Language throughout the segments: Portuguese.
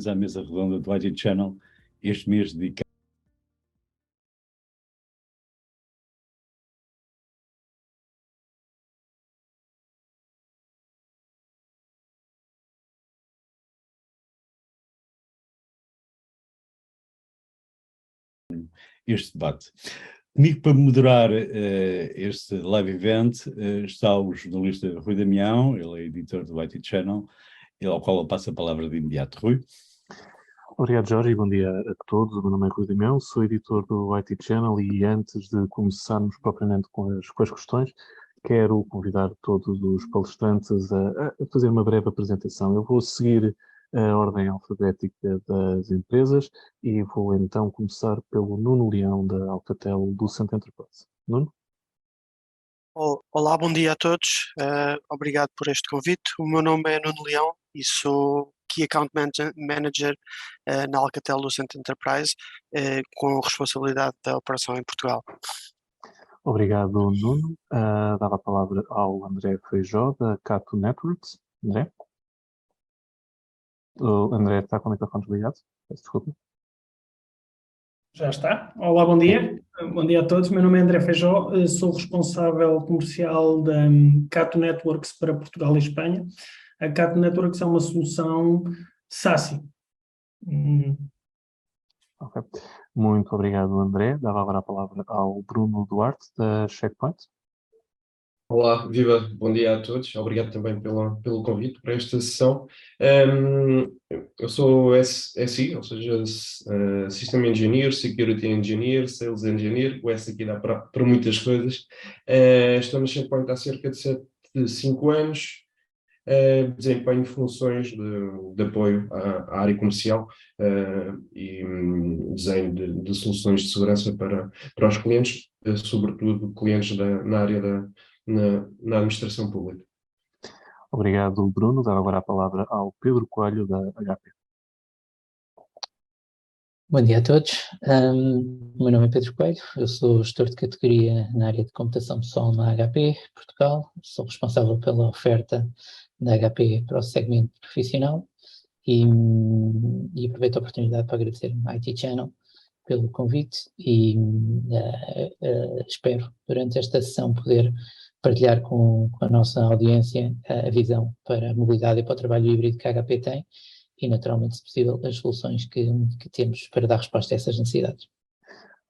bem-vindos à mesa redonda do IT Channel, este mês dedicado este debate. Comigo para moderar este live event está o jornalista Rui Damião, ele é editor do IT Channel, ao qual eu passo a palavra de imediato. Rui. Obrigado, Jorge, e bom dia a todos. O meu nome é Rui Damião, sou editor do IT Channel e antes de começarmos propriamente com as questões, quero convidar todos os palestrantes a fazer uma breve apresentação. Eu vou seguir a ordem alfabética das empresas e vou então começar pelo Nuno Leão, da Alcatel Lucent Enterprise. Nuno? Olá, bom dia a todos. Obrigado por este convite. O meu nome é Nuno Leão e sou Key Account Manager na Alcatel Lucent Enterprise, com responsabilidade da operação em Portugal. Obrigado, Nuno. Dava a palavra ao André Feijó, da Cato Networks. André? O André está com o microfone desligado. Peço desculpa. Já está. Olá, bom dia. Bom dia a todos. Meu nome é André Feijó, sou responsável comercial da Cato Networks para Portugal e Espanha. A Cato Networks é uma solução SASE. Ok. Muito obrigado, André. Dava agora a palavra ao Bruno Duarte, da Checkpoint. Olá, viva, bom dia a todos. Obrigado também pelo convite para esta sessão. Eu sou SI, ou seja, System Engineer, Security Engineer, Sales Engineer, o S aqui dá para muitas coisas. Estou na Checkpoint há cerca de 5 anos. Desempenho funções de apoio à área comercial e desenho de soluções de segurança para os clientes, sobretudo clientes na área na administração pública. Obrigado, Bruno. Dava agora a palavra ao Pedro Coelho, da HP. Bom dia a todos. O meu nome é Pedro Coelho, eu sou gestor de categoria na área de computação pessoal na HP Portugal, sou responsável pela oferta da HP para o segmento profissional e aproveito a oportunidade para agradecer ao IT Channel pelo convite e espero durante esta sessão poder partilhar com a nossa audiência a visão para a mobilidade e para o trabalho híbrido que a HP tem e, naturalmente, se possível, as soluções que temos para dar resposta a essas necessidades.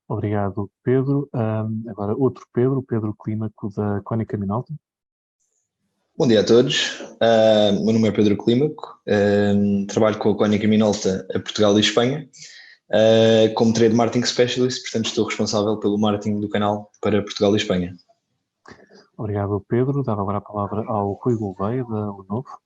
Obrigado, Pedro. Agora outro Pedro, o Pedro Clímaco, da Konica Minolta. Bom dia a todos. Meu nome é Pedro Clímaco, trabalho com a Konica Minolta a Portugal e Espanha como Trade Marketing Specialist, portanto estou responsável pelo marketing do canal para Portugal e Espanha. Obrigado, Pedro. Dava agora a palavra ao Rui Gouveia, da Lenovo.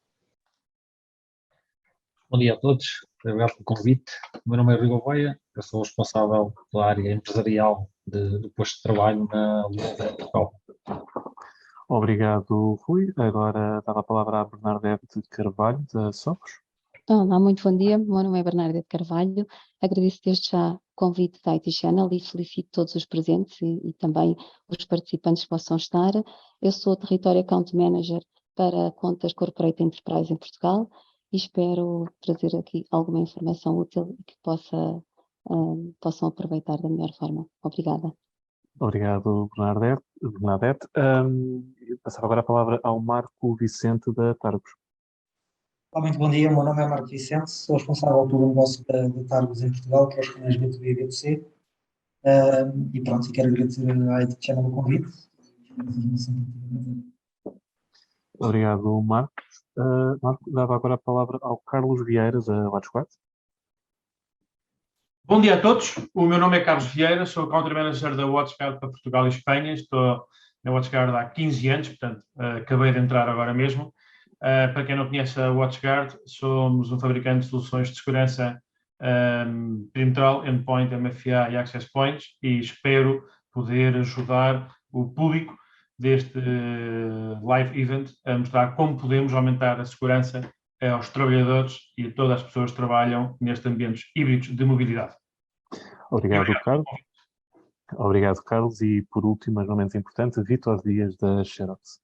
Bom dia a todos, obrigado pelo convite. O meu nome é Rui Gouveia, eu sou responsável pela área empresarial do posto de trabalho na Lenovo em Portugal. Obrigado, Rui. Agora dava a palavra à Bernadette Carvalho, da Sopros. Olá, muito bom dia. Meu nome é Bernadette Carvalho. Agradeço desde já o convite da IT Channel e felicito todos os presentes e também os participantes que possam estar. Eu sou Territory Account Manager para contas Corporate Enterprise em Portugal e espero trazer aqui alguma informação útil e que possam aproveitar da melhor forma. Obrigada. Obrigado, Bernadette. Passava agora a palavra ao Marco Vicente, da Targos. Muito bom dia, o meu nome é Marco Vicente, sou responsável pelo negócio da Targos em Portugal, que é os canais B2B e B2C. E pronto, quero agradecer à IT Channel o convite. Obrigado, Marco. Marco, dava agora a palavra ao Carlos Vieira, da WatchGuard. Bom dia a todos, o meu nome é Carlos Vieira, sou Country Manager da WatchGuard para Portugal e Espanha, estou na WatchGuard há 15 anos, portanto acabei de entrar agora mesmo. Para quem não conhece a WatchGuard, somos um fabricante de soluções de segurança perimetral, endpoint, MFA e access points e espero poder ajudar o público deste live event a mostrar como podemos aumentar a segurança aos trabalhadores e a todas as pessoas que trabalham nestes ambientes híbridos de mobilidade. Obrigado, Carlos. Obrigado, Carlos. E por último, mas não menos importante, Vítor Dias, da Xerox.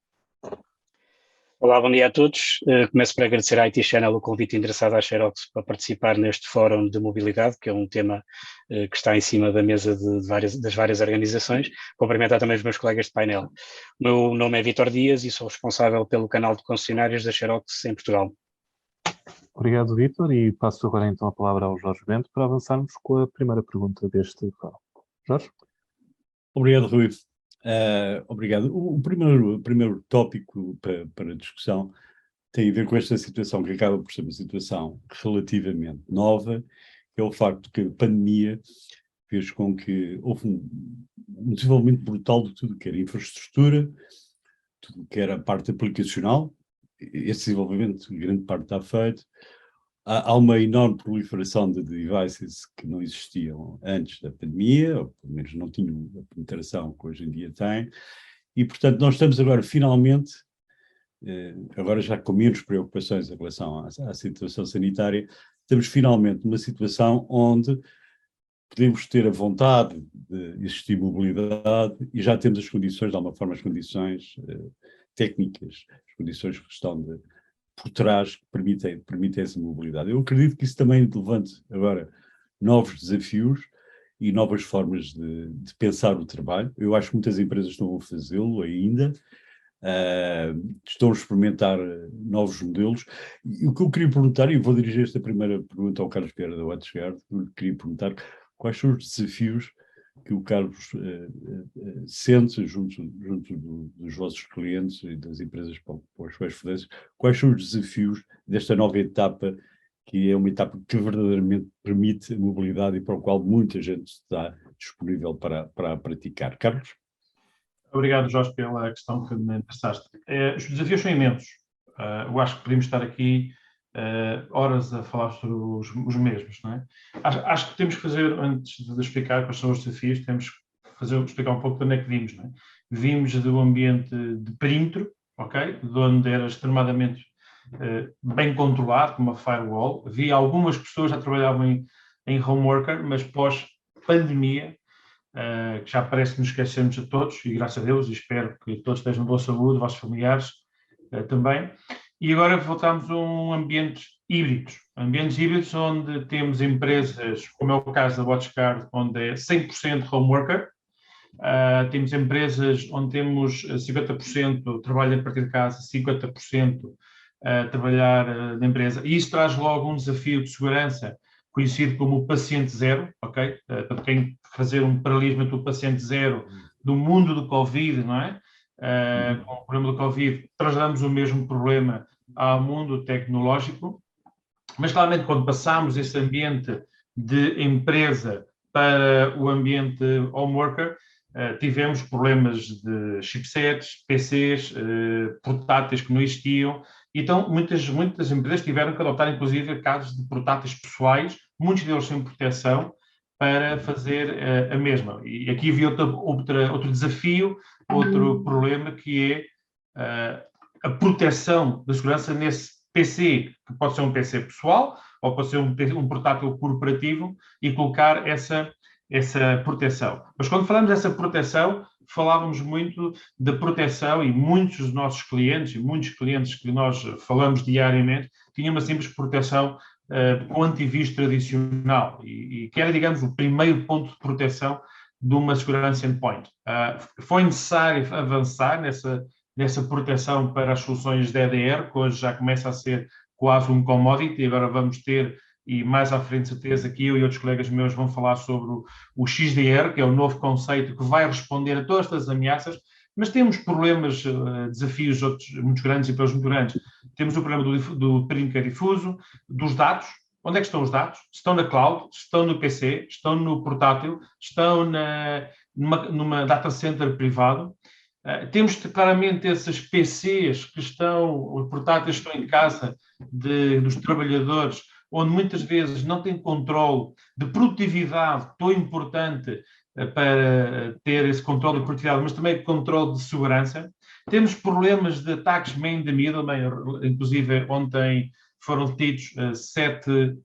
Olá, bom dia a todos. Começo por agradecer à IT Channel o convite endereçado à Xerox para participar neste fórum de mobilidade, que é um tema que está em cima da mesa das várias organizações. Cumprimentar também os meus colegas de painel. O meu nome é Vítor Dias e sou responsável pelo canal de concessionários da Xerox em Portugal. Obrigado, Vítor, e passo agora então a palavra ao Jorge Bento para avançarmos com a primeira pergunta deste fórum. Jorge? Obrigado, Rui. Obrigado. O primeiro tópico para discussão tem a ver com esta situação que acaba por ser uma situação relativamente nova, que é o facto que a pandemia fez com que houve um desenvolvimento brutal de tudo que era infraestrutura, tudo que era a parte aplicacional. Esse desenvolvimento, grande parte está feito. Há uma enorme proliferação de devices que não existiam antes da pandemia, ou pelo menos não tinham a penetração que hoje em dia têm, e portanto nós estamos agora finalmente, agora já com menos preocupações em relação à situação sanitária, estamos finalmente numa situação onde podemos ter a vontade de existir mobilidade e já temos as condições, de alguma forma, as condições técnicas, as condições que estão por trás que permitem essa mobilidade. Eu acredito que isso também levante agora novos desafios e novas formas de pensar o trabalho. Eu acho que muitas empresas estão a fazê-lo ainda, estão a experimentar novos modelos. E o que eu queria perguntar, e vou dirigir esta primeira pergunta ao Carlos Vieira da WatchGuard, eu queria perguntar quais são os desafios que o Carlos sente junto dos vossos clientes e das empresas para as quais fornecem, quais são os desafios desta nova etapa, que é uma etapa que verdadeiramente permite a mobilidade e para a qual muita gente está disponível para a praticar. Carlos? Obrigado, Jorge, pela questão que me passaste. Os desafios são imensos. Eu acho que podemos estar aqui horas a falar sobre os mesmos, não é? Acho que temos que fazer, antes de explicar quais são os desafios, temos que explicar um pouco de onde é que vimos, não é? Vimos do ambiente de perímetro, ok? De onde era extremadamente bem controlado, como uma firewall. Havia algumas pessoas que já trabalhavam em home worker, mas pós-pandemia, que já parece que nos esquecemos de todos, e graças a Deus, e espero que todos estejam de boa saúde, vossos familiares também. E agora voltamos a um ambientes híbridos onde temos empresas, como é o caso da WatchGuard, onde é 100% home worker, temos empresas onde temos 50% trabalho a partir de casa, 50% trabalhar na empresa, e isso traz logo um desafio de segurança, conhecido como o paciente zero, ok? Para quem fazer um paralelismo entre o paciente zero do mundo do Covid, não é? Com o problema do Covid, trasladamos o mesmo problema ao mundo tecnológico, mas claramente quando passamos esse ambiente de empresa para o ambiente home worker, tivemos problemas de chipsets, PCs, portáteis que não existiam, então muitas empresas tiveram que adotar inclusive casos de portáteis pessoais, muitos deles sem proteção, para fazer a mesma. E aqui havia outro desafio, outro problema, que é a proteção da segurança nesse PC, que pode ser um PC pessoal, ou pode ser um portátil corporativo, e colocar essa proteção. Mas quando falamos dessa proteção, falávamos muito da proteção, e muitos dos nossos clientes, e muitos clientes que nós falamos diariamente, tinham uma simples proteção com antivírus tradicional, e que era, digamos, o primeiro ponto de proteção de uma segurança endpoint. Foi necessário avançar nessa proteção para as soluções de EDR, que hoje já começa a ser quase um commodity, e agora vamos ter, e mais à frente certeza que eu e outros colegas meus vão falar sobre o XDR, que é o novo conceito que vai responder a todas estas ameaças, mas temos problemas, desafios outros muito grandes e pelos muito grandes. Temos o problema do perímetro difuso, dos dados. Onde é que estão os dados? Estão na cloud, estão no PC, estão no portátil, estão numa data center privado. Temos claramente esses PCs que os portáteis estão em casa dos trabalhadores, onde muitas vezes não tem controle de produtividade tão importante para ter esse controle de produtividade, mas também controle de segurança. Temos problemas de ataques man the middle, inclusive ontem foram detidos 7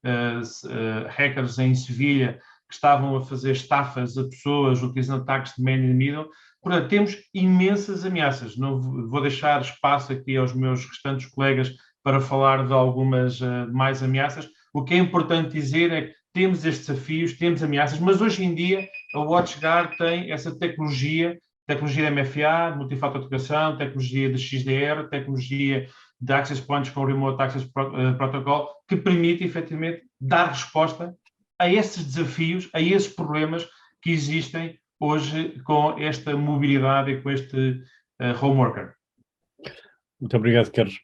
hackers em Sevilha que estavam a fazer estafas a pessoas utilizando ataques de man in the middle. Portanto, temos imensas ameaças. Não vou deixar espaço aqui aos meus restantes colegas para falar de algumas mais ameaças. O que é importante dizer é que temos estes desafios, temos ameaças, mas hoje em dia a WatchGuard tem essa tecnologia de MFA, de multifator de autenticação, tecnologia de XDR, tecnologia de Access Points com Remote Access Protocol, que permite efetivamente dar resposta a esses desafios, a esses problemas que existem hoje com esta mobilidade e com este home worker. Muito obrigado, Carlos.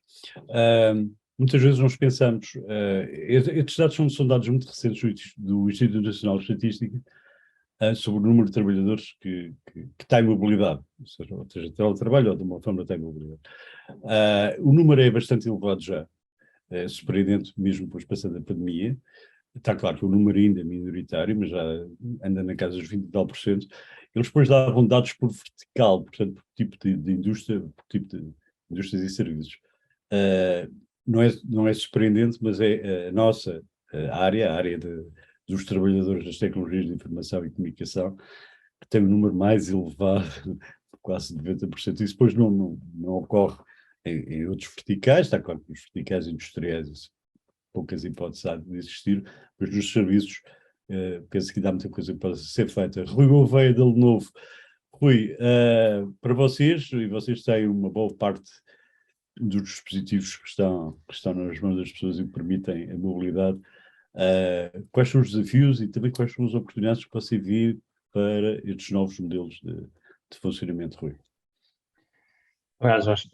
Muitas vezes nós pensamos, estes dados são dados muito recentes do Instituto Nacional de Estatística, sobre o número de trabalhadores que têm mobilidade, ou seja, teletrabalho ou de uma forma têm mobilidade. O número é bastante elevado já, surpreendente mesmo depois passando a pandemia. Está claro que o número ainda é minoritário, mas já anda na casa dos 20 e tal %. Eles depois davam dados por vertical, portanto, por tipo de indústria, por tipo de indústrias e serviços. Não é surpreendente, mas é a nossa área, a área dos trabalhadores das tecnologias de informação e comunicação, que tem um número mais elevado, quase 90%. Isso depois não ocorre em outros verticais, está claro que nos verticais industriais poucas hipóteses há de existir, mas nos serviços penso que ainda há muita coisa para ser feita. Rui Gouveia, da Lenovo. Rui, para vocês, e vocês têm uma boa parte dos dispositivos que estão nas mãos das pessoas e que permitem a mobilidade, quais são os desafios e também quais são as oportunidades que você vê para estes novos modelos de funcionamento, Rui? Olha, Jorge,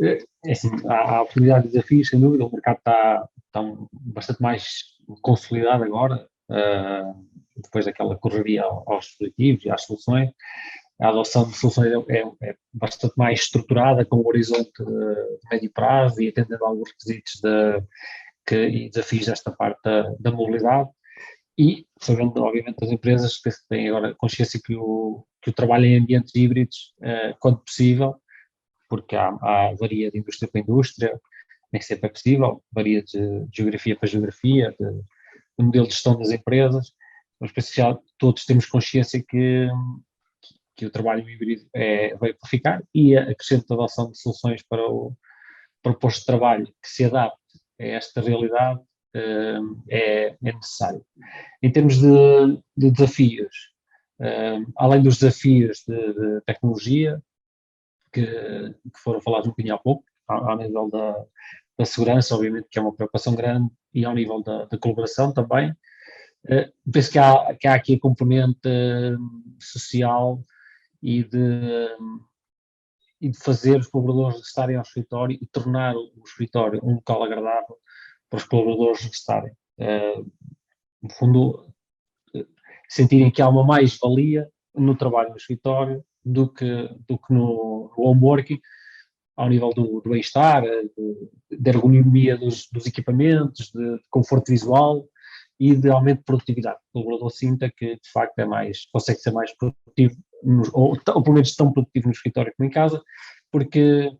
assim, há oportunidades e desafios, sem dúvida. O mercado está bastante mais consolidado agora, depois daquela correria aos dispositivos e às soluções. A adoção de soluções é bastante mais estruturada, com um horizonte de médio prazo e atendendo a alguns requisitos e desafios desta parte da mobilidade. E sabendo, obviamente, as empresas que têm agora consciência que o trabalho em ambientes híbridos, quando possível, porque varia de indústria para indústria, nem sempre é possível, varia de geografia para geografia, de modelo de gestão das empresas, mas para especial todos temos consciência que o trabalho híbrido veio para ficar e a crescente adoção de soluções para o posto de trabalho que se adapte a esta realidade é necessário. Em termos de desafios, além dos desafios de tecnologia, que foram falados um bocadinho há pouco, ao nível da segurança, obviamente, que é uma preocupação grande, e ao nível da colaboração também. Penso que há aqui a componente social e de fazer os colaboradores estarem ao escritório e tornar o escritório um local agradável para os colaboradores estarem. No fundo, sentirem que há uma mais-valia no trabalho no escritório do que no home working, ao nível do bem-estar, da ergonomia dos equipamentos, de conforto visual e de aumento de produtividade. O colaborador sinta que, de facto, consegue ser mais produtivo, ou pelo menos tão produtivo no escritório como em casa, porque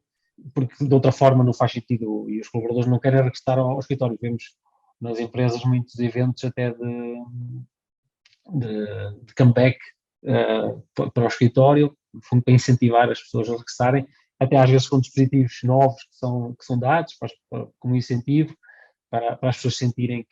de outra forma não faz sentido e os colaboradores não querem regressar ao escritório. Vemos nas empresas muitos eventos até de comeback para o escritório, para incentivar as pessoas a regressarem, até às vezes com dispositivos novos que são dados como incentivo para as pessoas sentirem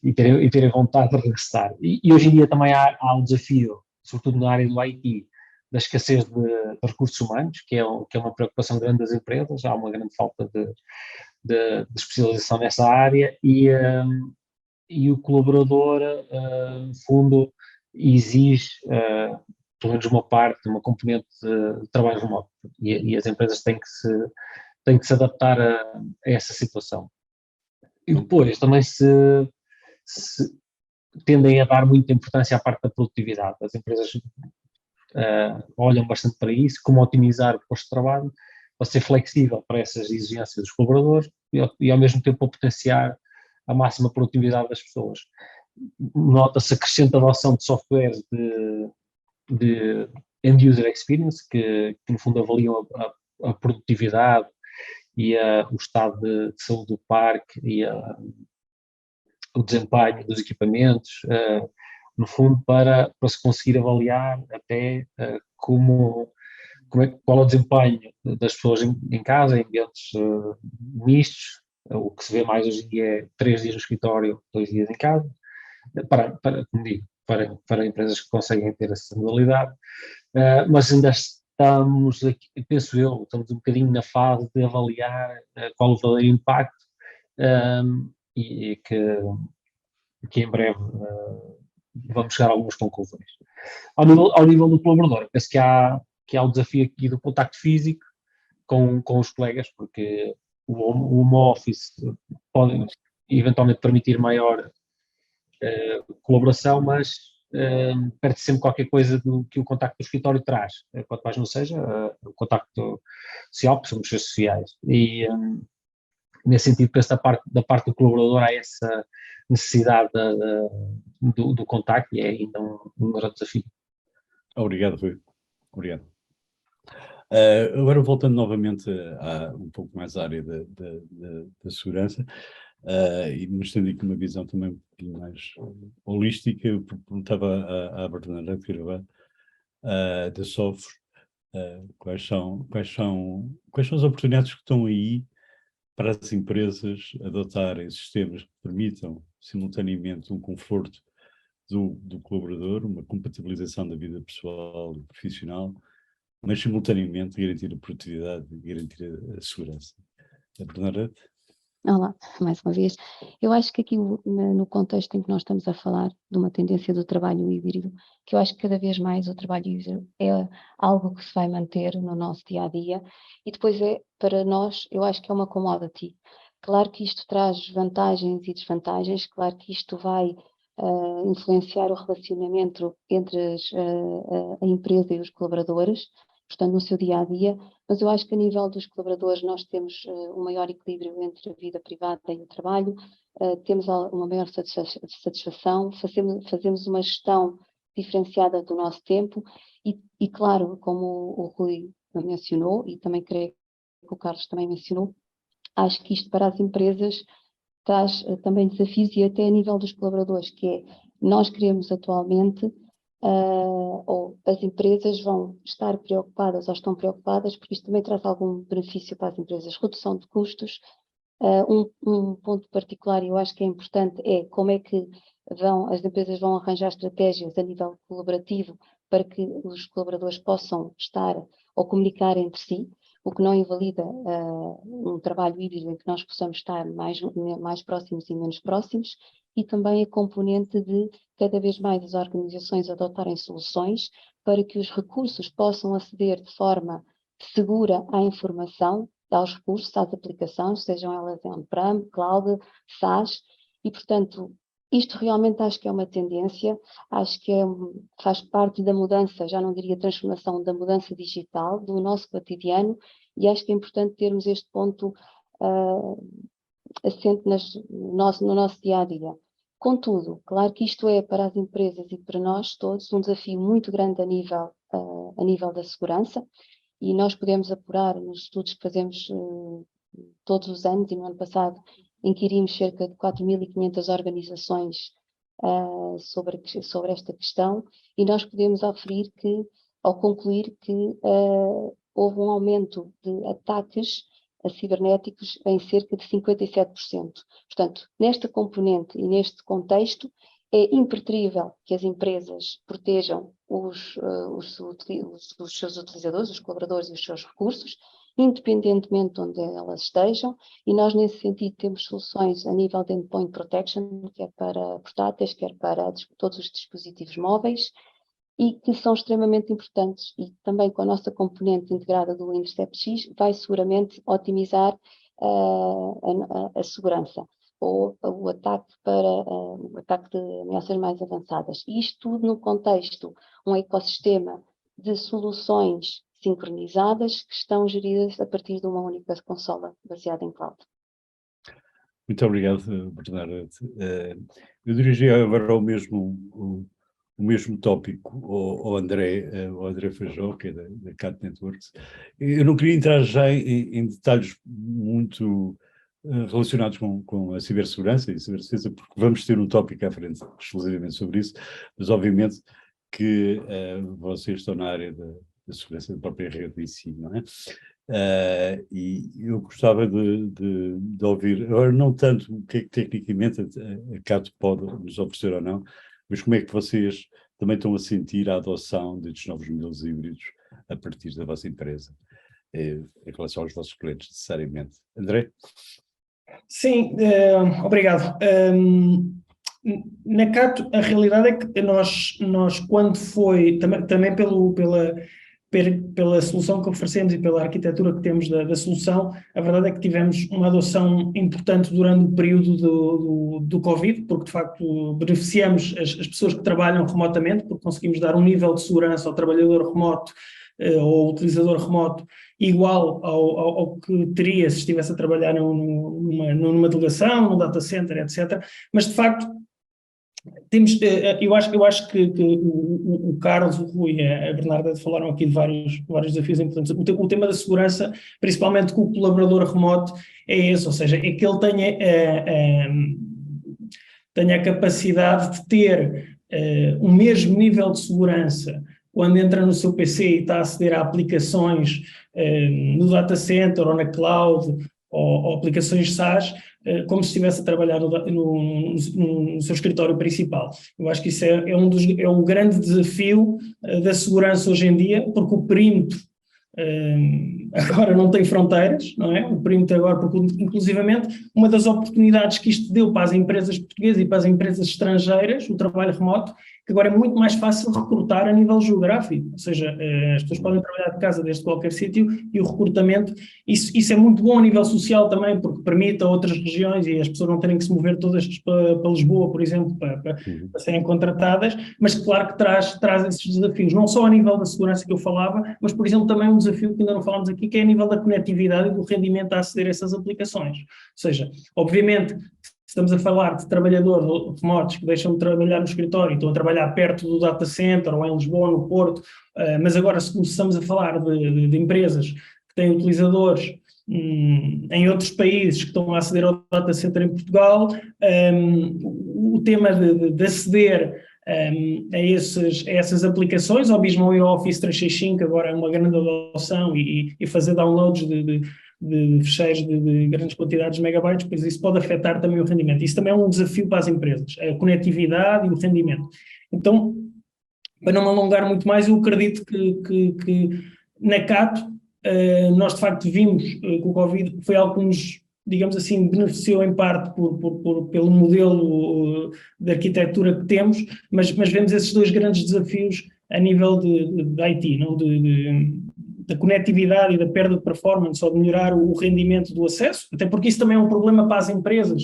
e terem vontade de regressar. E hoje em dia também há um desafio, sobretudo na área do IT, da escassez de recursos humanos, que é uma preocupação grande das empresas. Há uma grande falta de especialização nessa área e o colaborador, no fundo, exige pelo menos uma componente de trabalho remoto e as empresas têm que se adaptar a essa situação. E depois também se tendem a dar muita importância à parte da produtividade. As empresas olham bastante para isso, como otimizar o posto de trabalho, para ser flexível para essas exigências dos colaboradores e ao mesmo tempo potenciar a máxima produtividade das pessoas. Nota-se a crescente adoção de softwares de end-user experience, que no fundo avaliam a produtividade e o estado de saúde do parque e o desempenho dos equipamentos, no fundo, para se conseguir avaliar até qual é o desempenho das pessoas em casa, em ambientes mistos. O que se vê mais hoje em dia é 3 dias no escritório, 2 dias em casa, como digo, para empresas que conseguem ter essa modalidade. Mas ainda estamos aqui, penso eu, estamos um bocadinho na fase de avaliar qual o verdadeiro impacto, e que em breve vamos chegar a algumas conclusões. Ao nível do colaborador, penso que há o desafio aqui do contacto físico com os colegas, porque o home office pode eventualmente permitir maior colaboração, mas perde sempre qualquer coisa que o contacto do escritório traz, quanto mais não seja o contacto social, porque somos seres sociais. E nesse sentido, penso da parte do colaborador há essa necessidade do contacto, e é ainda um grande desafio. Obrigado, Rui. Obrigado. Agora, voltando novamente um pouco mais à área da segurança, e mostrando aqui uma visão também um pouquinho mais holística, eu perguntava à Bernadette Carvalho, da Sofos, quais são as oportunidades que estão aí para as empresas adotarem sistemas que permitam simultaneamente um conforto do colaborador, uma compatibilização da vida pessoal e profissional, mas simultaneamente garantir a produtividade e garantir a segurança. A Bernadette? Olá, mais uma vez. Eu acho que aqui no contexto em que nós estamos a falar de uma tendência do trabalho híbrido, que eu acho que cada vez mais o trabalho híbrido é algo que se vai manter no nosso dia-a-dia, e depois para nós, eu acho que é uma commodity. Claro que isto traz vantagens e desvantagens, claro que isto vai influenciar o relacionamento entre a empresa e os colaboradores, portanto, no seu dia-a-dia, mas eu acho que a nível dos colaboradores nós temos um maior equilíbrio entre a vida privada e o trabalho, temos uma maior satisfação, fazemos uma gestão diferenciada do nosso tempo e claro, como o Rui mencionou, e também creio que o Carlos também mencionou, acho que isto para as empresas traz também desafios e até a nível dos colaboradores, que é, nós queremos atualmente ou as empresas vão estar preocupadas ou estão preocupadas, porque isto também traz algum benefício para as empresas, redução de custos. Um ponto particular, e eu acho que é importante, é como é que as empresas vão arranjar estratégias a nível colaborativo para que os colaboradores possam estar ou comunicar entre si, o que não invalida um trabalho híbrido em que nós possamos estar mais próximos e menos próximos, e também a componente de cada vez mais as organizações adotarem soluções para que os recursos possam aceder de forma segura à informação, aos recursos, às aplicações, sejam elas on-prem, cloud, SaaS, e portanto isto realmente acho que é uma tendência, acho que faz parte da mudança, já não diria transformação, da mudança digital, do nosso cotidiano, e acho que é importante termos este ponto assente no nosso dia-a-dia. Contudo, claro que isto é para as empresas e para nós todos um desafio muito grande a nível da segurança, e nós podemos apurar nos estudos que fazemos todos os anos, e no ano passado inquirimos cerca de 4.500 organizações sobre esta questão, e nós podemos aferir ou concluir que houve um aumento de ataques cibernéticos em cerca de 57%. Portanto, nesta componente e neste contexto, é impreterível que as empresas protejam os seus utilizadores, os colaboradores e os seus recursos, independentemente de onde elas estejam, e nós nesse sentido temos soluções a nível de endpoint protection, quer para portáteis, quer para todos os dispositivos móveis, e que são extremamente importantes, e também com a nossa componente integrada do Intercept X vai seguramente otimizar a segurança ou o ataque de ameaças mais avançadas. E isto tudo no contexto, um ecossistema de soluções sincronizadas que estão geridas a partir de uma única consola baseada em cloud. Muito obrigado, Bernadette. Eu dirigi agora o mesmo tópico ao André Feijó, que é da CAT Networks. Eu não queria entrar já em detalhes muito relacionados com a cibersegurança e cibersegurança, porque vamos ter um tópico à frente exclusivamente sobre isso, mas obviamente que vocês estão na área da segurança da própria rede em si, não é? E eu gostava de ouvir, agora não tanto o que é que tecnicamente a Cato pode nos oferecer ou não, mas como é que vocês também estão a sentir a adoção destes novos modelos híbridos a partir da vossa empresa, em relação aos vossos clientes, necessariamente. André? Sim, obrigado. Na Cato, a realidade é que nós quando foi, também pela solução que oferecemos e pela arquitetura que temos da solução, a verdade é que tivemos uma adoção importante durante o período do Covid, porque de facto beneficiamos as pessoas que trabalham remotamente, porque conseguimos dar um nível de segurança ao trabalhador remoto ou ao utilizador remoto igual ao que teria se estivesse a trabalhar numa delegação, num data center, etc. Mas de facto temos, eu acho que o Carlos, o Rui e a Bernarda falaram aqui de vários desafios importantes. O tema da segurança, principalmente com o colaborador remoto, é esse, ou seja, é que ele tenha a capacidade de ter o mesmo nível de segurança quando entra no seu PC e está a aceder a aplicações no data center ou na cloud ou aplicações SaaS, como se estivesse a trabalhar no seu escritório principal. Eu acho que isso é um grande desafio da segurança hoje em dia, porque o perímetro agora não tem fronteiras, não é? O perímetro agora, porque inclusivamente uma das oportunidades que isto deu para as empresas portuguesas e para as empresas estrangeiras, o trabalho remoto, que agora é muito mais fácil recrutar a nível geográfico, ou seja, as pessoas podem trabalhar de casa desde qualquer sítio e o recrutamento, isso é muito bom a nível social também, porque permite a outras regiões e as pessoas não terem que se mover todas para Lisboa, por exemplo, para serem contratadas, mas claro que traz esses desafios, não só a nível da segurança que eu falava, mas por exemplo também um desafio que ainda não falámos aqui, que é a nível da conectividade e do rendimento a aceder a essas aplicações. Ou seja, obviamente, estamos a falar de trabalhadores remotos que deixam de trabalhar no escritório e estão a trabalhar perto do data center ou em Lisboa, no Porto, mas agora se começamos a falar de empresas que têm utilizadores em outros países que estão a aceder ao data center em Portugal, o tema de aceder a essas aplicações, ou mesmo ao Office 365, agora é uma grande adoção e fazer downloads de fecheiros de grandes quantidades de megabytes, pois isso pode afetar também o rendimento. Isso também é um desafio para as empresas, a conectividade e o rendimento. Então, para não me alongar muito mais, eu acredito que na Cato, nós de facto vimos que o Covid foi algo que nos, digamos assim, beneficiou em parte pelo modelo de arquitetura que temos, mas vemos esses dois grandes desafios a nível de IT, não? Da conectividade e da perda de performance ou de melhorar o rendimento do acesso, até porque isso também é um problema para as empresas,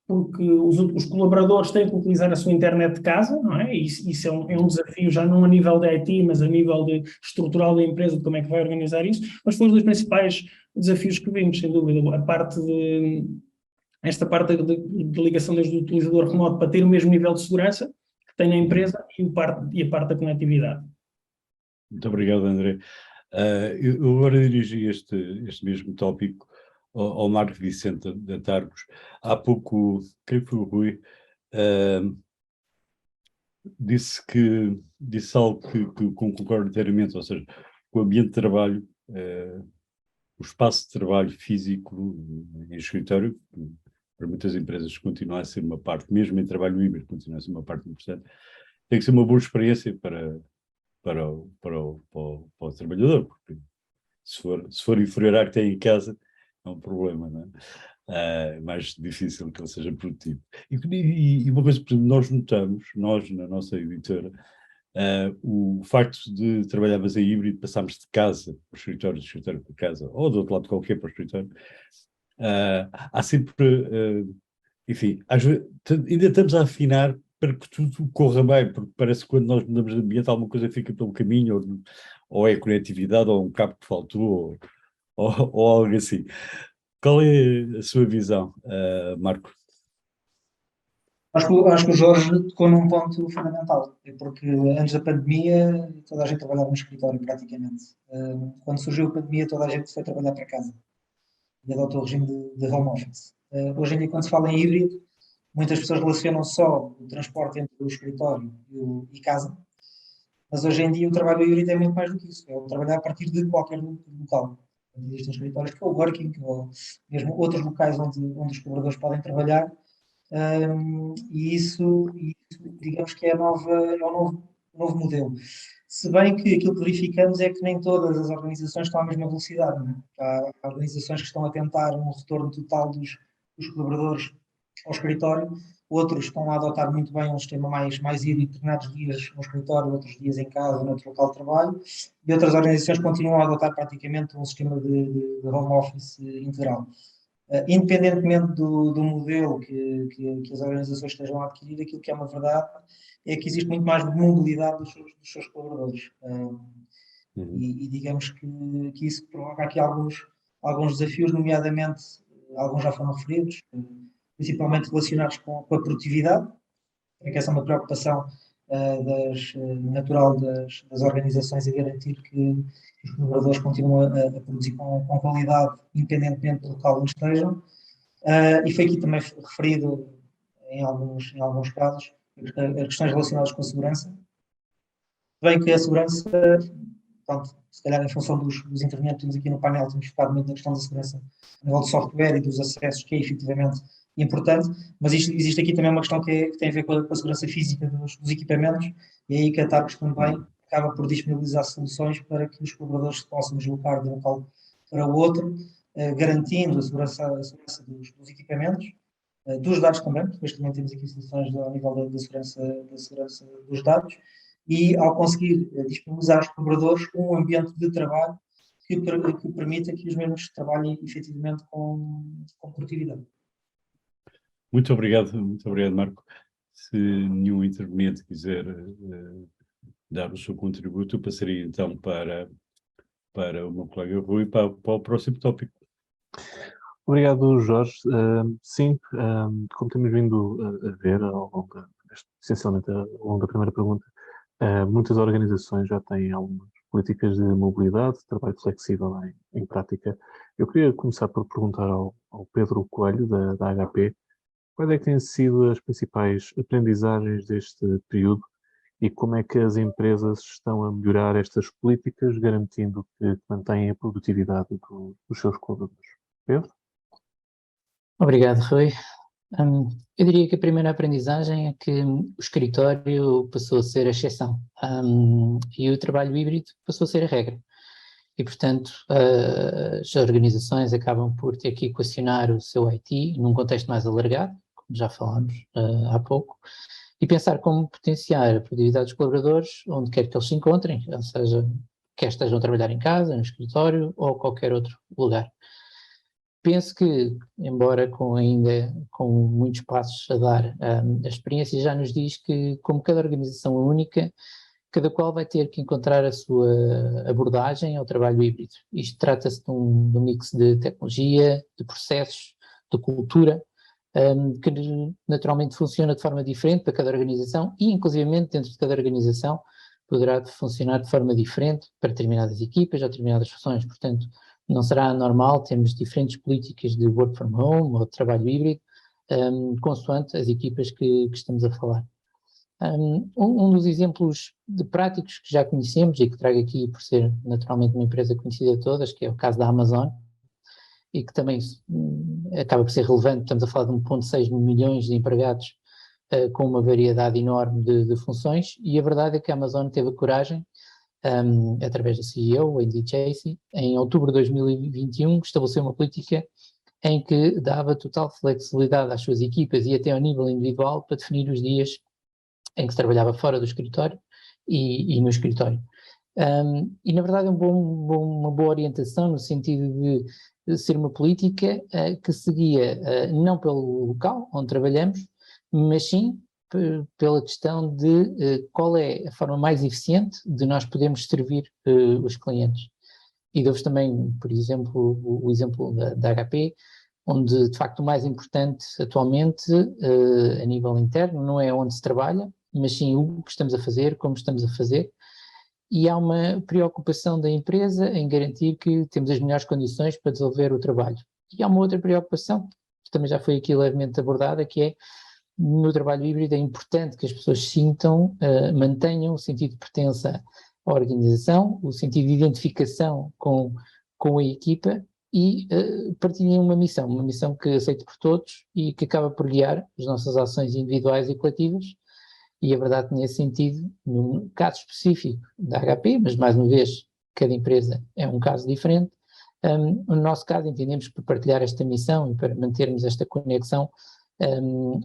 porque os colaboradores têm que utilizar a sua internet de casa, não é? E isso é um desafio já não a nível de IT, mas a nível estrutural da empresa, de como é que vai organizar isso, mas foi um dos principais desafios que vimos, sem dúvida, esta parte de ligação desde o utilizador remoto para ter o mesmo nível de segurança que tem na empresa e a parte da conectividade. Muito obrigado, André. Eu agora dirigi este mesmo tópico ao Marco Vicente da Targos. Há pouco, quem foi o Rui, disse algo que concordo inteiramente, ou seja, o ambiente de trabalho, o espaço de trabalho físico em escritório, para muitas empresas continua a ser uma parte, mesmo em trabalho híbrido, continua a ser uma parte importante, tem que ser uma boa experiência para o trabalhador, porque se for inferior à que tem em casa, é um problema, não é? É mais difícil que ele seja produtivo. E uma coisa que nós notamos, nós na nossa editora, o facto de trabalharmos em híbrido, passámos de casa para o escritório, de escritório para casa, ou do outro lado qualquer para o escritório, há sempre, enfim, às vezes, ainda estamos a afinar para que tudo corra bem, porque parece que quando nós mudamos de ambiente alguma coisa fica pelo caminho, ou é conectividade, ou um cabo que faltou, ou algo assim. Qual é a sua visão, Marco? Acho que o Jorge tocou num ponto fundamental, porque antes da pandemia toda a gente trabalhava no escritório praticamente. Quando surgiu a pandemia toda a gente foi trabalhar para casa. e adotou o regime de home office. Hoje em dia, quando se fala em híbrido, muitas pessoas relacionam só o transporte entre o escritório e casa, mas hoje em dia o trabalho híbrido é muito mais do que isso, é o trabalhar a partir de qualquer local. Existem escritórios que é o working, ou mesmo outros locais onde os colaboradores podem trabalhar, e isso, digamos que é o novo modelo. Se bem que aquilo que verificamos é que nem todas as organizações estão à mesma velocidade. Não é? Há organizações que estão a tentar um retorno total dos colaboradores ao escritório, outros estão a adotar muito bem um sistema mais híbrido, determinados dias no escritório, outros dias em casa, no outro local de trabalho, e outras organizações continuam a adotar praticamente um sistema de home office integral. Independentemente do modelo que as organizações estejam a adquirir, aquilo que é uma verdade é que existe muito mais mobilidade dos seus colaboradores. E digamos que isso provoca aqui alguns desafios, nomeadamente, alguns já foram referidos, principalmente relacionados com a produtividade, que essa é uma preocupação natural das organizações, a garantir que os colaboradores continuam a produzir com qualidade, independentemente do local onde estejam. E foi aqui também referido, em alguns casos, as questões relacionadas com a segurança. Bem que a segurança, portanto, se calhar em função dos intervenientes, temos aqui no painel, temos focado muito na questão da segurança a nível de software e dos acessos, que é efetivamente importante, mas existe aqui também uma questão que tem a ver com a segurança física dos equipamentos, e é aí que a Targos também acaba por disponibilizar soluções para que os colaboradores se possam deslocar de um local para o outro, garantindo a segurança dos equipamentos, dos dados também, porque depois também temos aqui soluções ao nível da segurança dos dados, e ao conseguir disponibilizar aos colaboradores um ambiente de trabalho que permita que os mesmos trabalhem efetivamente com produtividade. Muito obrigado, Marco. Se nenhum interveniente quiser dar o seu contributo, eu passaria então para o meu colega Rui, para o próximo tópico. Obrigado, Jorge. Sim, como temos vindo a ver essencialmente ao longo da primeira pergunta, muitas organizações já têm algumas políticas de mobilidade, de trabalho flexível em prática. Eu queria começar por perguntar ao Pedro Coelho, da HP, quais é que têm sido as principais aprendizagens deste período e como é que as empresas estão a melhorar estas políticas, garantindo que mantêm a produtividade dos seus colaboradores? Pedro? Obrigado, Rui. Eu diria que a primeira aprendizagem é que o escritório passou a ser a exceção e o trabalho híbrido passou a ser a regra. E, portanto, as organizações acabam por ter que equacionar o seu IT num contexto mais alargado, como já falámos há pouco, e pensar como potenciar a produtividade dos colaboradores onde quer que eles se encontrem, ou seja, quer estejam a trabalhar em casa, no escritório ou qualquer outro lugar. Penso que, embora com muitos passos a dar, a experiência já nos diz que, como cada organização é única, cada qual vai ter que encontrar a sua abordagem ao trabalho híbrido. Isto trata-se de um mix de tecnologia, de processos, de cultura, que naturalmente funciona de forma diferente para cada organização e, inclusivamente, dentro de cada organização, poderá funcionar de forma diferente para determinadas equipas ou determinadas funções. Portanto, não será normal termos diferentes políticas de work from home ou de trabalho híbrido, consoante as equipas que estamos a falar. Um dos exemplos práticos que já conhecemos e que trago aqui por ser naturalmente uma empresa conhecida de todas, que é o caso da Amazon, e que também acaba por ser relevante, estamos a falar de 1,6 milhões de empregados com uma variedade enorme de funções, e a verdade é que a Amazon teve a coragem, através do CEO, Andy Jassy, em outubro de 2021, estabeleceu uma política em que dava total flexibilidade às suas equipas e até ao nível individual para definir os dias em que se trabalhava fora do escritório e no escritório. E, na verdade, é uma boa orientação no sentido de ser uma política que seguia não pelo local onde trabalhamos, mas sim pela questão de qual é a forma mais eficiente de nós podermos servir os clientes. E dou-vos também, por exemplo, o exemplo da HP, onde, de facto, o mais importante atualmente, a nível interno, não é onde se trabalha, mas sim o que estamos a fazer, como estamos a fazer, e há uma preocupação da empresa em garantir que temos as melhores condições para desenvolver o trabalho. E há uma outra preocupação, que também já foi aqui levemente abordada, que é, no trabalho híbrido é importante que as pessoas sintam, mantenham o sentido de pertença à organização, o sentido de identificação com a equipa e partilhem uma missão que aceite por todos e que acaba por guiar as nossas ações individuais e coletivas. E a verdade que nesse sentido, num caso específico da HP, mas mais uma vez, cada empresa é um caso diferente, no nosso caso entendemos que para partilhar esta missão e para mantermos esta conexão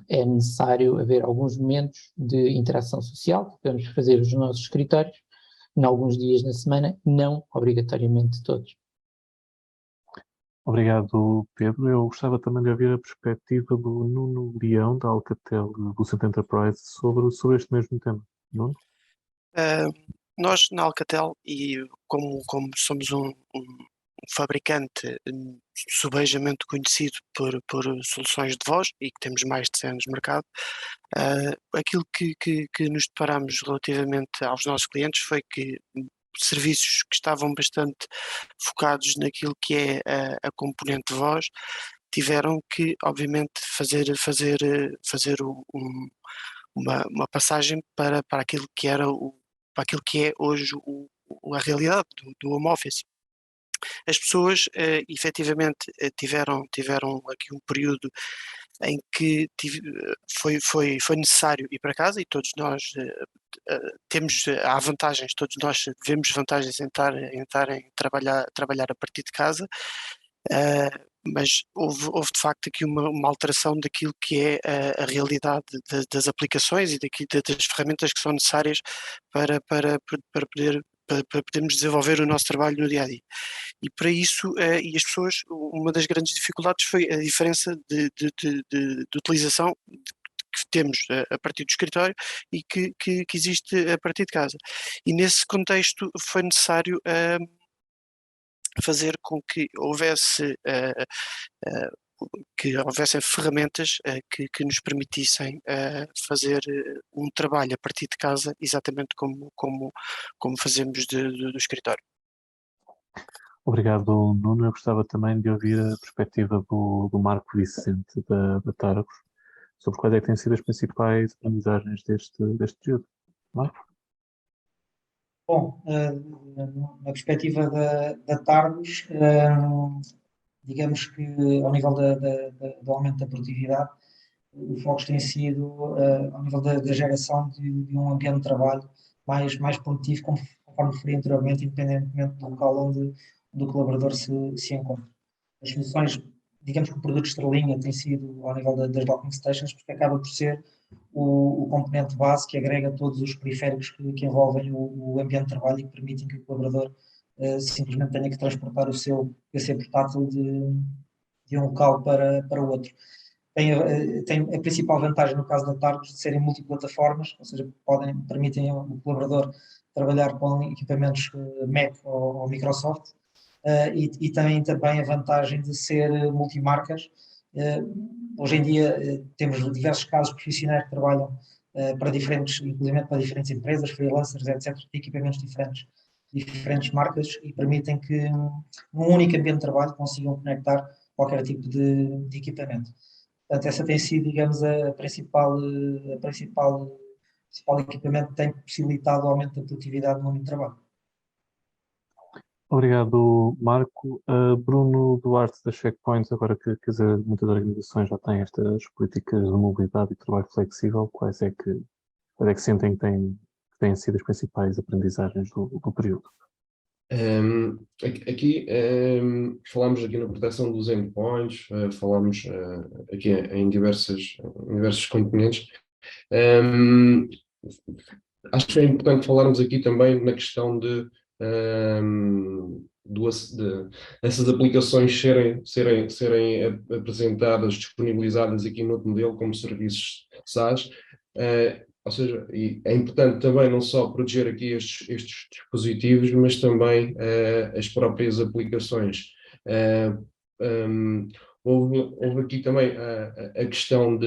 é necessário haver alguns momentos de interação social que vamos fazer nos nossos escritórios, em alguns dias na semana, não obrigatoriamente todos. Obrigado, Pedro. Eu gostava também de ouvir a perspectiva do Nuno Leão, da Alcatel Lucent Enterprise, sobre este mesmo tema. Nuno? Nós, na Alcatel, e como somos um fabricante subejamente conhecido por soluções de voz e que temos mais de 100 anos de mercado, aquilo que nos deparamos relativamente aos nossos clientes foi que serviços que estavam bastante focados naquilo que é a componente de voz tiveram que, obviamente, fazer uma passagem para aquilo que era para aquilo que é hoje a realidade do home office. As pessoas efetivamente tiveram aqui um período em que foi necessário ir para casa e todos nós há vantagens, todos nós vemos vantagens em trabalhar a partir de casa, mas houve de facto aqui uma alteração daquilo que é a realidade das aplicações e das ferramentas que são necessárias para podermos desenvolver o nosso trabalho no dia-a-dia. E para isso, e as pessoas, uma das grandes dificuldades foi a diferença de utilização que temos a partir do escritório e que existe a partir de casa. E nesse contexto foi necessário fazer com que houvessem ferramentas que nos permitissem fazer um trabalho a partir de casa exatamente como fazemos do escritório. Obrigado, Nuno. Eu gostava também de ouvir a perspectiva do Marco Vicente, da Targos, sobre quais é que têm sido as principais aprendizagens deste período. Marco? Bom, na perspectiva da Targos, digamos que ao nível do aumento da produtividade, o foco tem sido ao nível da geração de um ambiente de trabalho mais produtivo, conforme referi anteriormente, independentemente do local onde o colaborador se encontra. As soluções, digamos que o produto estrelinha tem sido ao nível das docking stations, porque acaba por ser o componente base que agrega todos os periféricos que envolvem o ambiente de trabalho e que permitem que o colaborador simplesmente tenha que transportar o seu PC portátil de um local para o outro. Tem a principal vantagem no caso da Targos de serem multiplataformas, ou seja, permitem ao colaborador trabalhar com equipamentos Mac ou Microsoft, e tem também a vantagem de ser multimarcas. Hoje em dia temos diversos casos profissionais que trabalham para diferentes empresas, freelancers, etc., de equipamentos diferentes marcas e permitem que num único ambiente de trabalho consigam conectar qualquer tipo de equipamento. Portanto, essa tem sido, digamos, a principal equipamento que tem possibilitado o aumento da produtividade no mundo do trabalho. Obrigado, Marco. Bruno Duarte, da Checkpoint, agora que muitas organizações já têm estas políticas de mobilidade e trabalho flexível, quais é que sentem que têm sido as principais aprendizagens do período? Aqui falamos aqui na proteção dos endpoints, falamos aqui em diversos componentes. Acho que é importante falarmos aqui também na questão dessas aplicações serem apresentadas, disponibilizadas aqui no outro modelo como serviços SaaS. Ou seja, e é importante também não só proteger aqui estes dispositivos, mas também as próprias aplicações. Houve aqui também a questão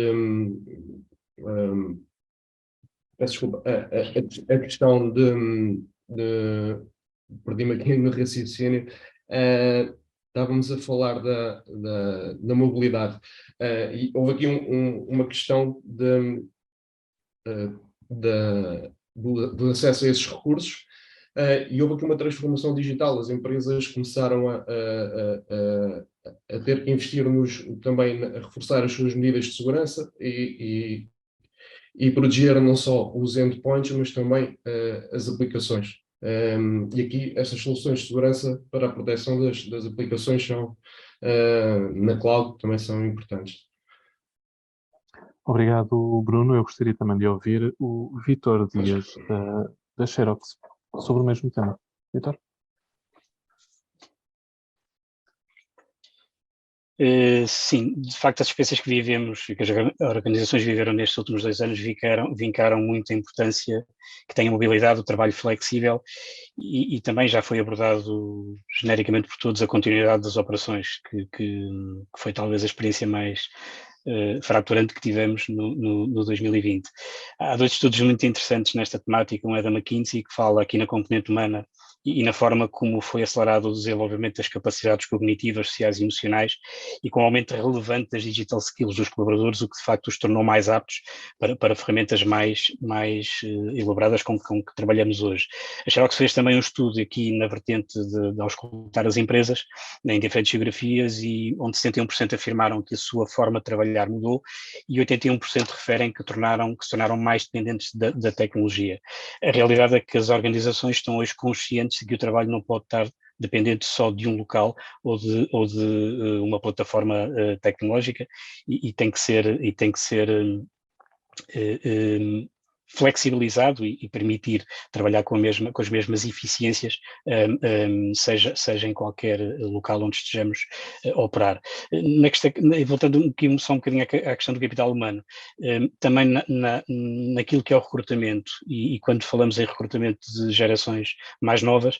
desculpa, a questão perdi-me aqui no raciocínio. estávamos a falar da mobilidade, e houve aqui uma questão do acesso a esses recursos, e houve aqui uma transformação digital. As empresas começaram a ter que investir também a reforçar as suas medidas de segurança e proteger não só os endpoints, mas também as aplicações. E aqui estas soluções de segurança para a proteção das aplicações são, na cloud, também são importantes. Obrigado, Bruno. Eu gostaria também de ouvir o Vítor Dias, da Xerox, sobre o mesmo tema. Vítor? Sim, de facto as experiências que vivemos e que as organizações viveram nestes últimos 2 anos vincaram muito a importância que tem a mobilidade, o trabalho flexível e também já foi abordado genericamente por todos a continuidade das operações, que foi talvez a experiência mais fraturante que tivemos no 2020. Há 2 estudos muito interessantes nesta temática, um é da McKinsey, que fala aqui na componente humana e na forma como foi acelerado o desenvolvimento das capacidades cognitivas, sociais e emocionais e com o aumento relevante das digital skills dos colaboradores, o que de facto os tornou mais aptos para ferramentas mais elaboradas com que trabalhamos hoje. A Xerox fez também um estudo aqui na vertente de auscultar as empresas em diferentes geografias e onde 71% afirmaram que a sua forma de trabalhar mudou e 81% referem que se tornaram mais dependentes da tecnologia. A realidade é que as organizações estão hoje conscientes de que o trabalho não pode estar dependente só de um local ou de uma plataforma tecnológica e tem que ser flexibilizado e permitir trabalhar com as mesmas eficiências, seja em qualquer local onde estejamos a operar. Voltando aqui só um bocadinho à questão do capital humano, também naquilo que é o recrutamento, e quando falamos em recrutamento de gerações mais novas,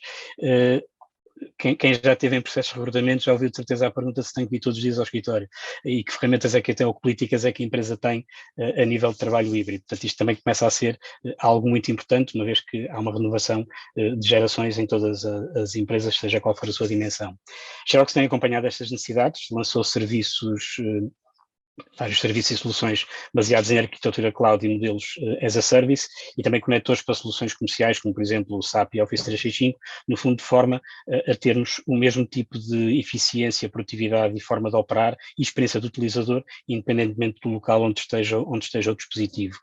quem já esteve em processos de recrutamento já ouviu de certeza a pergunta se tem que vir todos os dias ao escritório e que ferramentas é que tem ou que políticas é que a empresa tem a nível de trabalho híbrido. Portanto, isto também começa a ser algo muito importante, uma vez que há uma renovação de gerações em todas as empresas, seja qual for a sua dimensão. A Xerox tem acompanhado estas necessidades, lançou vários serviços e soluções baseados em arquitetura cloud e modelos as a service e também conectores para soluções comerciais, como por exemplo o SAP e Office 365, no fundo de forma a termos o mesmo tipo de eficiência, produtividade e forma de operar e experiência do utilizador, independentemente do local onde esteja o dispositivo.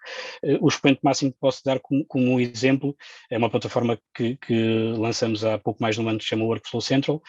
O expoente máximo que posso dar como um exemplo é uma plataforma que lançamos há pouco mais de um ano, que se chama Workflow Central,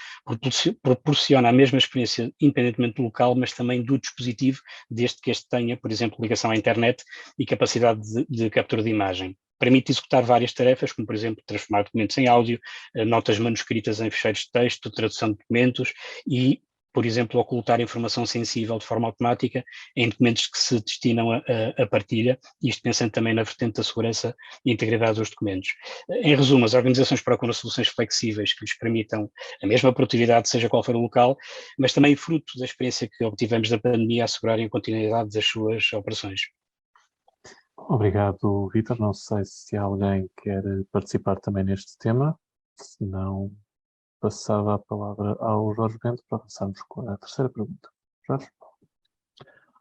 proporciona a mesma experiência independentemente do local, mas também do dispositivo, desde que este tenha, por exemplo, ligação à internet e capacidade de captura de imagem. Permite executar várias tarefas, como por exemplo transformar documentos em áudio, notas manuscritas em ficheiros de texto, tradução de documentos e, por exemplo, ocultar informação sensível de forma automática em documentos que se destinam a partilha, isto pensando também na vertente da segurança e integridade dos documentos. Em resumo, as organizações procuram soluções flexíveis que lhes permitam a mesma produtividade, seja qual for o local, mas também fruto da experiência que obtivemos da pandemia, assegurarem a continuidade das suas operações. Obrigado, Vítor. Não sei se alguém quer participar também neste tema, se não passava a palavra ao Jorge Bento para avançarmos com a terceira pergunta. Jorge?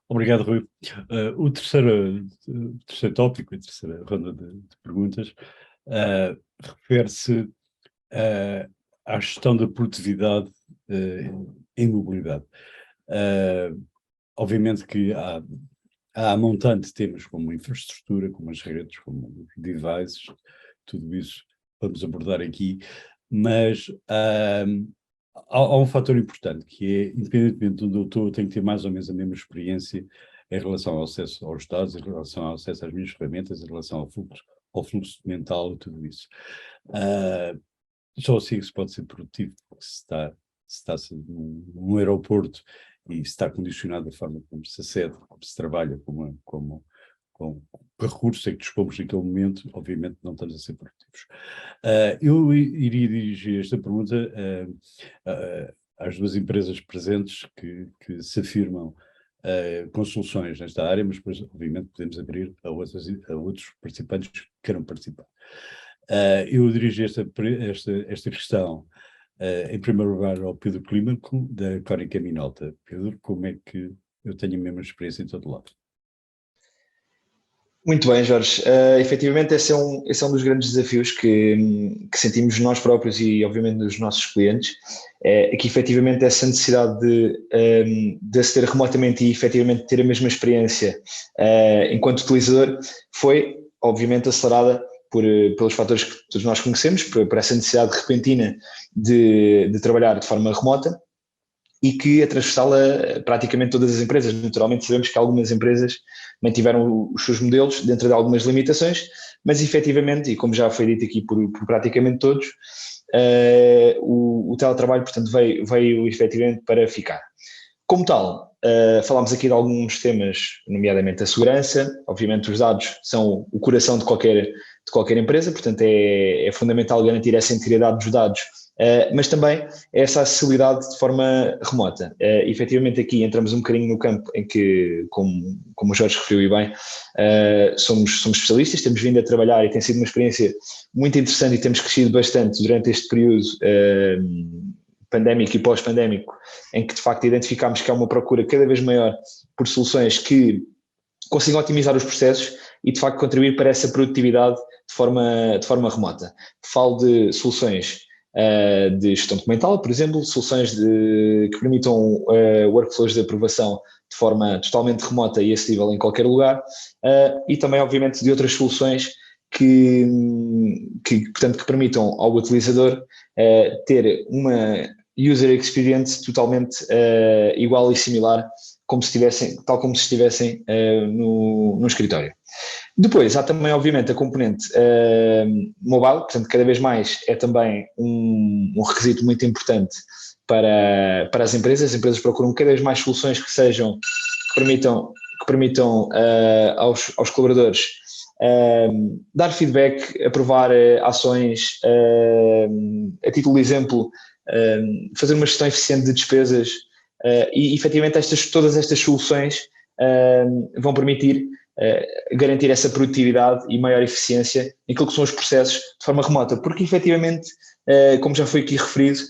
Obrigado, Rui. O terceiro tópico, a terceira ronda de perguntas, refere-se à gestão da produtividade em mobilidade. Obviamente que há montante de temas como infraestrutura, como as redes, como os devices, tudo isso vamos abordar aqui, mas há um fator importante que é, independentemente de onde eu estou, eu tenho que ter mais ou menos a mesma experiência em relação ao acesso aos dados, em relação ao acesso às minhas ferramentas, em relação ao fluxo mental e tudo isso. Só assim que se pode ser produtivo, porque se está num aeroporto e se está condicionado da forma como se acede, como se trabalha, com recursos é que dispomos naquele momento, obviamente não estamos a ser produtivos. Eu iria dirigir esta pergunta às duas empresas presentes que se afirmam com soluções nesta área, mas depois, obviamente, podemos abrir a outros participantes que queiram participar. Eu dirigi esta questão Em primeiro lugar, ao Pedro Clímaco, da Cónica Minolta. Pedro, como é que eu tenho a mesma experiência em todo lado? Muito bem, Jorge. Efetivamente, esse é um dos grandes desafios que sentimos nós próprios e, obviamente, dos nossos clientes, é que, efetivamente, essa necessidade de aceder remotamente e, efetivamente, ter a mesma experiência enquanto utilizador foi, obviamente, acelerada pelos fatores que todos nós conhecemos, por essa necessidade repentina de trabalhar de forma remota, e que é transversal a praticamente todas as empresas. Naturalmente sabemos que algumas empresas mantiveram os seus modelos dentro de algumas limitações, mas efetivamente, e como já foi dito aqui por praticamente todos, o teletrabalho, portanto, veio efetivamente para ficar. Como tal, falámos aqui de alguns temas, nomeadamente a segurança. Obviamente os dados são o coração de qualquer empresa, portanto é fundamental garantir essa integridade dos dados, mas também essa acessibilidade de forma remota. Efetivamente aqui entramos um bocadinho no campo em que, como o Jorge referiu e bem, somos especialistas, temos vindo a trabalhar e tem sido uma experiência muito interessante e temos crescido bastante durante este período pandémico e pós-pandémico, em que de facto identificámos que há uma procura cada vez maior por soluções que consigam otimizar os processos e de facto contribuir para essa produtividade de forma remota. Falo de soluções de gestão documental, por exemplo, soluções que permitam workflows de aprovação de forma totalmente remota e acessível em qualquer lugar, e também obviamente de outras soluções portanto, que permitam ao utilizador ter uma user experience totalmente igual e similar, tal como se estivessem no escritório. Depois, há também, obviamente, a componente mobile, portanto, cada vez mais é também um requisito muito importante para as empresas. As empresas procuram cada vez mais soluções que permitam aos colaboradores dar feedback, aprovar ações, a título de exemplo, fazer uma gestão eficiente de despesas, e efetivamente todas estas soluções vão permitir garantir essa produtividade e maior eficiência naquilo que são os processos de forma remota, porque efetivamente, como já foi aqui referido,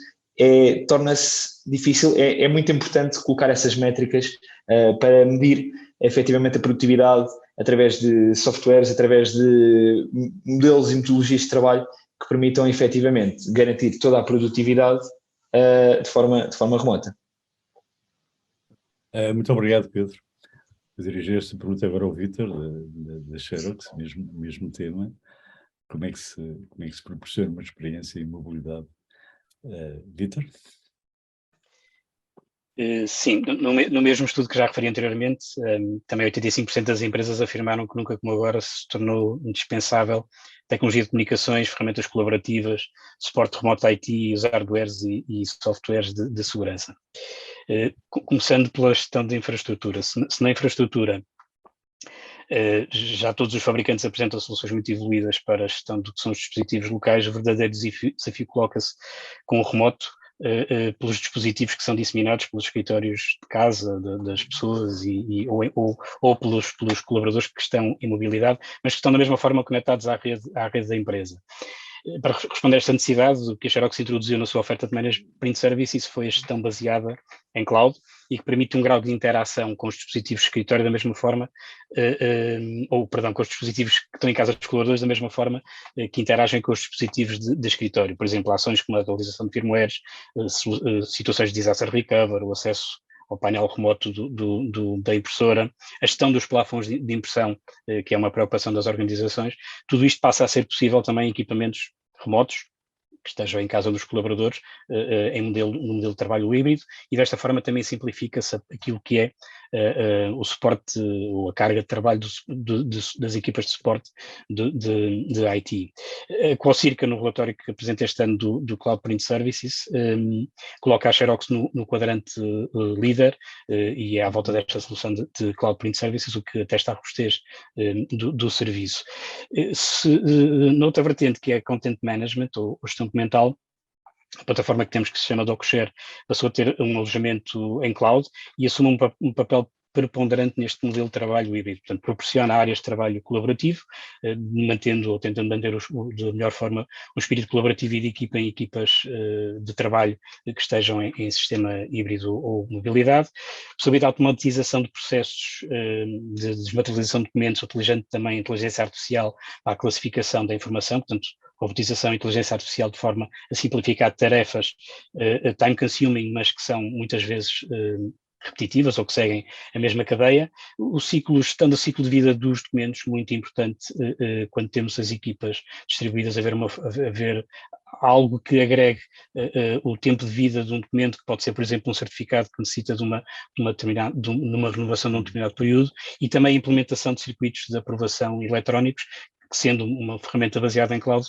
torna-se difícil, é muito importante colocar essas métricas para medir efetivamente a produtividade através de softwares, através de modelos e metodologias de trabalho que permitam efetivamente garantir toda a produtividade de forma remota. Muito obrigado, Pedro. Vou dirigir esta pergunta agora ao Vítor, da Xerox, mesmo tema. Como é que se proporciona uma experiência em mobilidade? Vítor? Sim, no mesmo estudo que já referi anteriormente, também 85% das empresas afirmaram que nunca como agora se tornou indispensável tecnologia de comunicações, ferramentas colaborativas, suporte remoto de IT, os hardwares e softwares de segurança. Começando pela gestão de infraestrutura. Se na infraestrutura já todos os fabricantes apresentam soluções muito evoluídas para a gestão do que são os dispositivos locais, o verdadeiro desafio coloca-se com o remoto, pelos dispositivos que são disseminados pelos escritórios de casa das pessoas ou pelos colaboradores que estão em mobilidade, mas que estão da mesma forma conectados à rede da empresa. Para responder a esta necessidade, o que a Xerox introduziu na sua oferta de Managed Print Services foi a gestão baseada em cloud e que permite um grau de interação com os dispositivos de escritório da mesma forma, com os dispositivos que estão em casa dos colaboradores da mesma forma que interagem com os dispositivos de escritório. Por exemplo, ações como a atualização de firmwares, situações de disaster recovery, o acesso ao painel remoto da impressora, a gestão dos plafons de impressão, que é uma preocupação das organizações. Tudo isto passa a ser possível também em equipamentos remotos, que estejam em casa dos colaboradores, no modelo de trabalho híbrido, e desta forma também simplifica-se aquilo que é o suporte ou a carga de trabalho das equipas de suporte de IT. A Qualcirca, no relatório que apresenta este ano do Cloud Print Services, coloca a Xerox no quadrante líder e é à volta desta solução de Cloud Print Services, o que atesta a robustez do serviço. Noutra vertente, que é Content Management ou gestão documental, a plataforma que temos, que se chama DocShare, passou a ter um alojamento em cloud e assume um papel preponderante neste modelo de trabalho híbrido. Portanto, proporciona áreas de trabalho colaborativo, mantendo ou tentando manter da melhor forma o espírito colaborativo e de equipa em equipas de trabalho que estejam em sistema híbrido ou mobilidade, possibilita a automatização de processos de desmaterialização de documentos, utilizando também a inteligência artificial para a classificação da informação, portanto, robotização e inteligência artificial de forma a simplificar tarefas time-consuming, mas que são muitas vezes repetitivas ou que seguem a mesma cadeia. O standard ciclo de vida dos documentos, muito importante quando temos as equipas distribuídas, haver algo que agregue o tempo de vida de um documento, que pode ser, por exemplo, um certificado que necessita de uma renovação de um determinado período, e também a implementação de circuitos de aprovação eletrónicos, que sendo uma ferramenta baseada em cloud,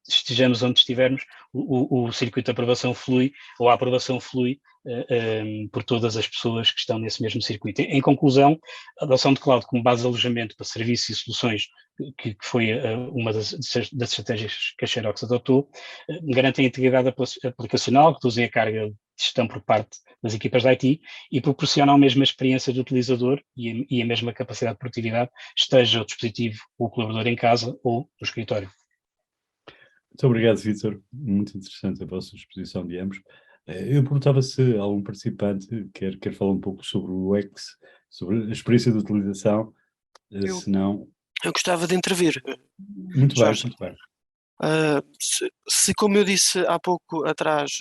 estejamos onde estivermos, o circuito de aprovação flui, ou a aprovação flui por todas as pessoas que estão nesse mesmo circuito. Em conclusão, a adoção de cloud como base de alojamento para serviços e soluções, que foi uma das estratégias que a Xerox adotou, garante a integridade aplicacional, reduzem a carga de gestão por parte das equipas de IT e proporcionam a mesma experiência do utilizador e a mesma capacidade de produtividade, esteja o dispositivo ou o colaborador em casa ou no escritório. Muito obrigado, Vítor. Muito interessante a vossa exposição de ambos. Eu perguntava se algum participante quer falar um pouco sobre o UX, sobre a experiência de utilização, se não... Eu gostava de intervir. Muito Jorge. bem, muito bem. Se como eu disse há pouco atrás,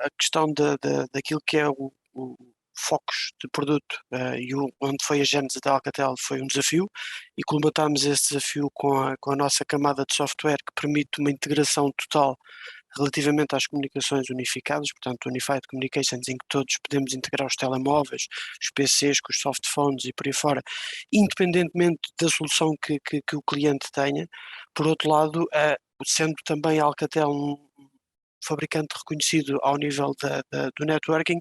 a questão daquilo que é o focos de produto e onde foi a gênese da Alcatel foi um desafio, e colmatámos esse desafio com a nossa camada de software, que permite uma integração total relativamente às comunicações unificadas, portanto Unified Communications, em que todos podemos integrar os telemóveis, os PCs com os softphones e por aí fora, independentemente da solução que o cliente tenha. Por outro lado, sendo também a Alcatel um fabricante reconhecido ao nível do networking,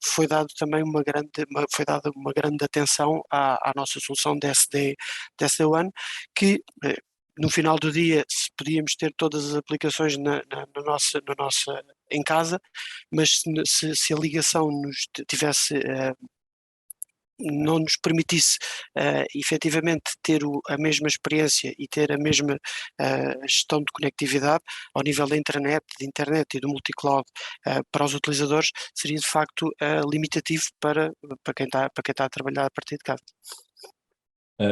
foi dada uma grande atenção à nossa solução de SD-WAN, que no final do dia podíamos ter todas as aplicações em casa, mas se a ligação não nos permitisse efetivamente ter a mesma experiência e ter a mesma gestão de conectividade ao nível da internet e do multicloud para os utilizadores, seria de facto limitativo para quem está a trabalhar a partir de casa.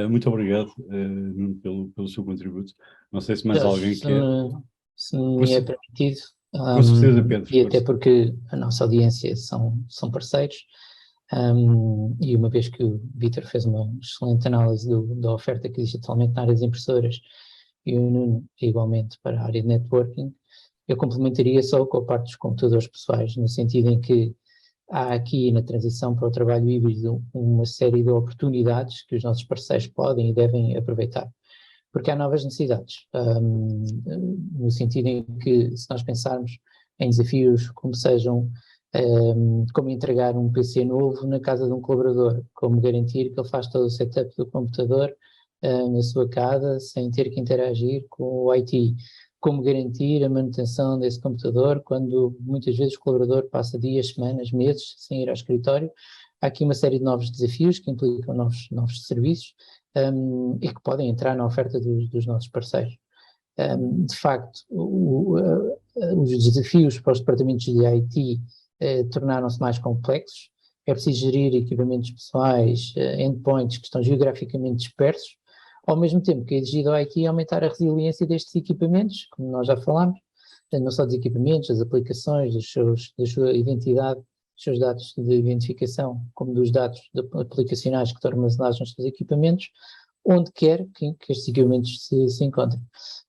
Muito obrigado, Nuno, pelo seu contributo. Não sei se mais alguém quer... Se me é permitido, com certeza, Pedro. E até porque a nossa audiência são parceiros, e uma vez que o Vítor fez uma excelente análise da oferta que existe atualmente na área das impressoras, e o Nuno igualmente para a área de networking, eu complementaria só com a parte dos computadores pessoais, no sentido em que há aqui na transição para o trabalho híbrido uma série de oportunidades que os nossos parceiros podem e devem aproveitar, porque há novas necessidades, no sentido em que, se nós pensarmos em desafios como sejam como entregar um PC novo na casa de um colaborador, como garantir que ele faz todo o setup do computador na sua casa sem ter que interagir com o IT, como garantir a manutenção desse computador quando muitas vezes o colaborador passa dias, semanas, meses sem ir ao escritório. Há aqui uma série de novos desafios que implicam novos serviços e que podem entrar na oferta dos nossos parceiros. De facto, os desafios para os departamentos de IT tornaram-se mais complexos. É preciso gerir equipamentos pessoais, endpoints que estão geograficamente dispersos, ao mesmo tempo que é exigido ao IT aumentar a resiliência destes equipamentos, como nós já falámos, não só dos equipamentos, das aplicações, da sua identidade, dos seus dados de identificação, como dos dados aplicacionais que estão armazenados nos seus equipamentos, onde quer que estes equipamentos se encontrem.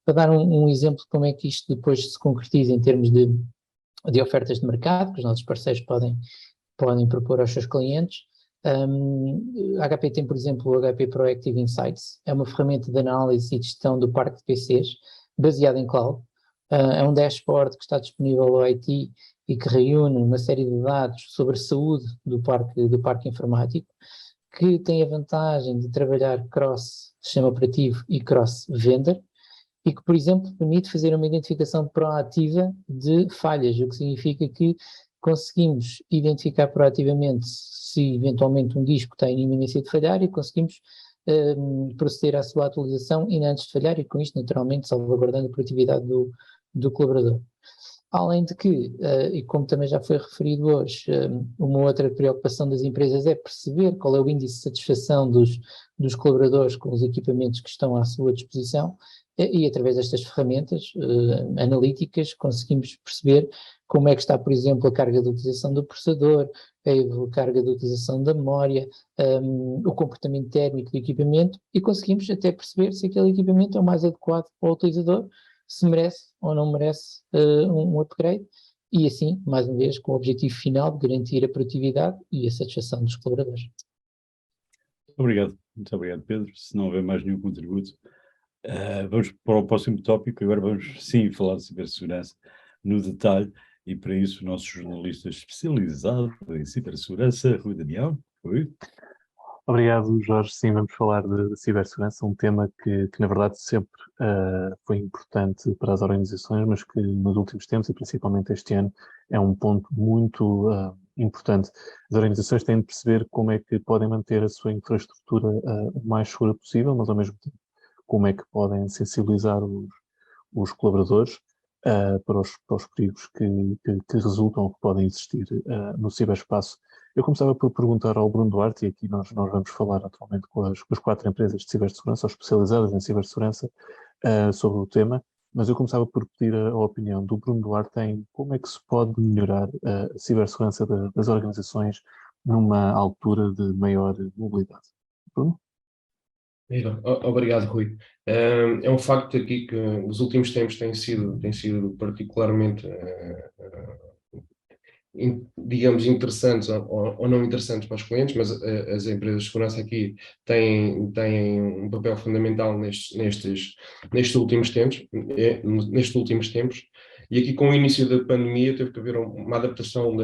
Para dar um exemplo de como é que isto depois se concretiza em termos de ofertas de mercado, que os nossos parceiros podem propor aos seus clientes, a HP tem, por exemplo, o HP Proactive Insights, é uma ferramenta de análise e de gestão do parque de PCs, baseada em cloud. É um dashboard que está disponível ao IT e que reúne uma série de dados sobre a saúde do parque informático, que tem a vantagem de trabalhar cross-sistema operativo e cross-vendor, e que, por exemplo, permite fazer uma identificação proativa de falhas, o que significa que conseguimos identificar proativamente se eventualmente um disco tem iminência de falhar e conseguimos proceder à sua atualização ainda antes de falhar e com isto naturalmente salvaguardando a produtividade do colaborador. Além de que, e como também já foi referido hoje, uma outra preocupação das empresas é perceber qual é o índice de satisfação dos colaboradores com os equipamentos que estão à sua disposição e através destas ferramentas analíticas conseguimos perceber como é que está, por exemplo, a carga de utilização do processador, a carga de utilização da memória, o comportamento térmico do equipamento e conseguimos até perceber se aquele equipamento é o mais adequado para o utilizador, se merece ou não merece um upgrade e assim, mais uma vez, com o objetivo final de garantir a produtividade e a satisfação dos colaboradores. Obrigado, muito obrigado, Pedro. Se não houver mais nenhum contributo, vamos para o próximo tópico. Agora vamos sim falar de cibersegurança no detalhe e para isso o nosso jornalista especializado em cibersegurança, Rui Damião. Rui. Obrigado, Jorge. Sim, vamos falar de cibersegurança, um tema que na verdade sempre foi importante para as organizações, mas que nos últimos tempos, e principalmente este ano, é um ponto muito importante. As organizações têm de perceber como é que podem manter a sua infraestrutura o mais segura possível, mas ao mesmo tempo como é que podem sensibilizar os colaboradores para os perigos que resultam, que podem existir no ciberespaço. Eu começava por perguntar ao Bruno Duarte, e aqui nós vamos falar atualmente com as 4 empresas de cibersegurança, ou especializadas em cibersegurança, sobre o tema, mas eu começava por pedir a opinião do Bruno Duarte em como é que se pode melhorar a cibersegurança das organizações numa altura de maior mobilidade. Bruno? Obrigado, Rui. É um facto aqui que nos últimos tempos tem sido particularmente digamos, interessantes ou não interessantes para os clientes, mas as empresas de segurança aqui têm um papel fundamental nestes últimos tempos, e aqui com o início da pandemia teve que haver uma adaptação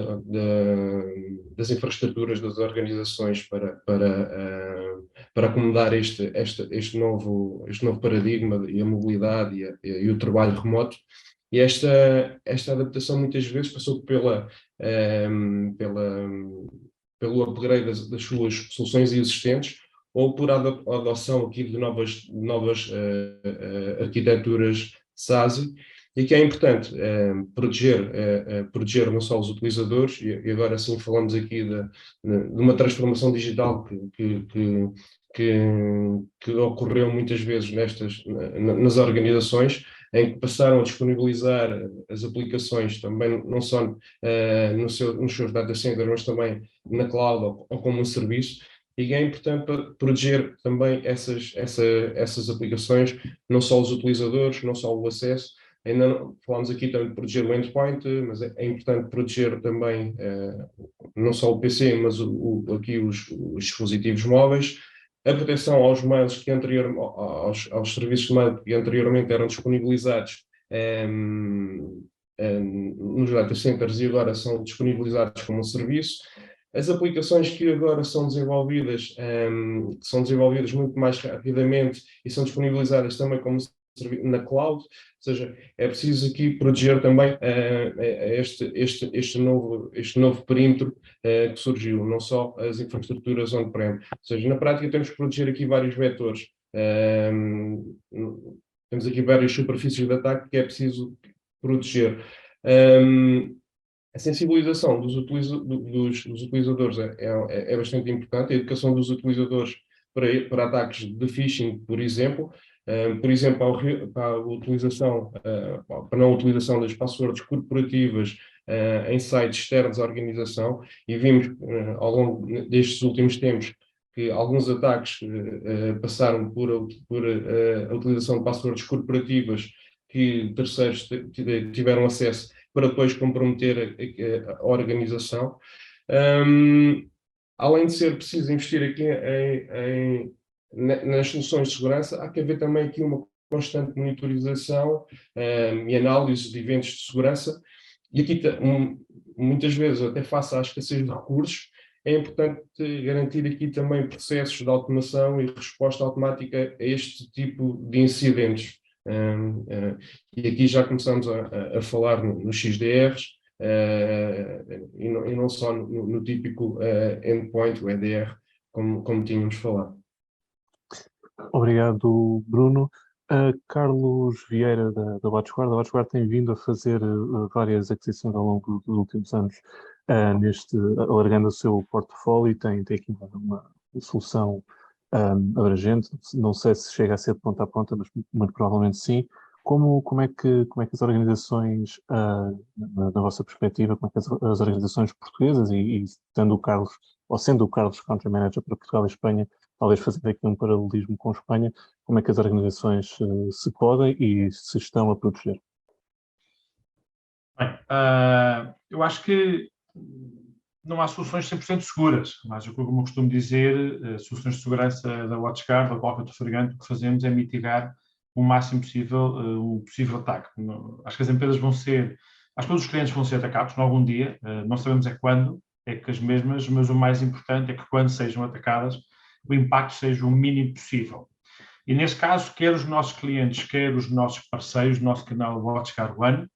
das infraestruturas das organizações para acomodar este novo paradigma e a mobilidade e o trabalho remoto. E esta adaptação muitas vezes passou pelo upgrade das suas soluções existentes ou por adoção aqui de novas arquiteturas SASE, e que é importante proteger não só os utilizadores, e agora sim falamos aqui de uma transformação digital que ocorreu muitas vezes nas organizações, em que passaram a disponibilizar as aplicações também, não só nos seus data centers, mas também na cloud ou como um serviço, e é importante proteger também essas aplicações, não só os utilizadores, não só o acesso. Ainda não, falamos aqui também de proteger o endpoint, mas é importante proteger também não só o PC, mas aqui os dispositivos móveis, a proteção aos mails aos serviços de mail que anteriormente eram disponibilizados nos data centers e agora são disponibilizados como um serviço. As aplicações que agora são desenvolvidas muito mais rapidamente e são disponibilizadas também como na cloud, ou seja, é preciso aqui proteger também este novo perímetro que surgiu, não só as infraestruturas on-prem. Ou seja, na prática temos que proteger aqui vários vetores. Temos aqui várias superfícies de ataque que é preciso proteger. A sensibilização dos utilizadores é bastante importante, a educação dos utilizadores para ataques de phishing, por exemplo, para a utilização, para não utilização das passwords corporativas em sites externos à organização, e vimos ao longo destes últimos tempos que alguns ataques passaram por a utilização de passwords corporativas que terceiros tiveram acesso para depois comprometer a organização. Além de ser preciso investir aqui nas soluções de segurança, há que haver também aqui uma constante monitorização e análise de eventos de segurança, e aqui muitas vezes, até face à escassez de recursos, é importante garantir aqui também processos de automação e resposta automática a este tipo de incidentes. E aqui já começamos a falar nos XDRs, e não só no típico endpoint, o EDR, como tínhamos falado. Obrigado, Bruno. Carlos Vieira, da WatchGuard. A WatchGuard tem vindo a fazer várias aquisições ao longo dos últimos anos, alargando o seu portfólio, e tem aqui uma solução abrangente. Não sei se chega a ser de ponta a ponta, mas muito provavelmente sim. Como é que as organizações, na vossa perspectiva, como é que as organizações portuguesas, e sendo o Carlos Country Manager para Portugal e Espanha, talvez fazendo aqui um paralelismo com Espanha, como é que as organizações se podem e se estão a proteger? Bem, eu acho que não há soluções 100% seguras, mas como eu costumo dizer, soluções de segurança da WatchGuard ou qualquer outro fabricante, o que fazemos é mitigar o máximo possível um possível ataque. Acho que as empresas acho que todos os clientes vão ser atacados em algum dia, não sabemos quando, é que as mesmas, mas o mais importante é que quando sejam atacadas, o impacto seja o mínimo possível. E nesse caso, quer os nossos clientes, quer os nossos parceiros, o nosso canal WatchGuard One,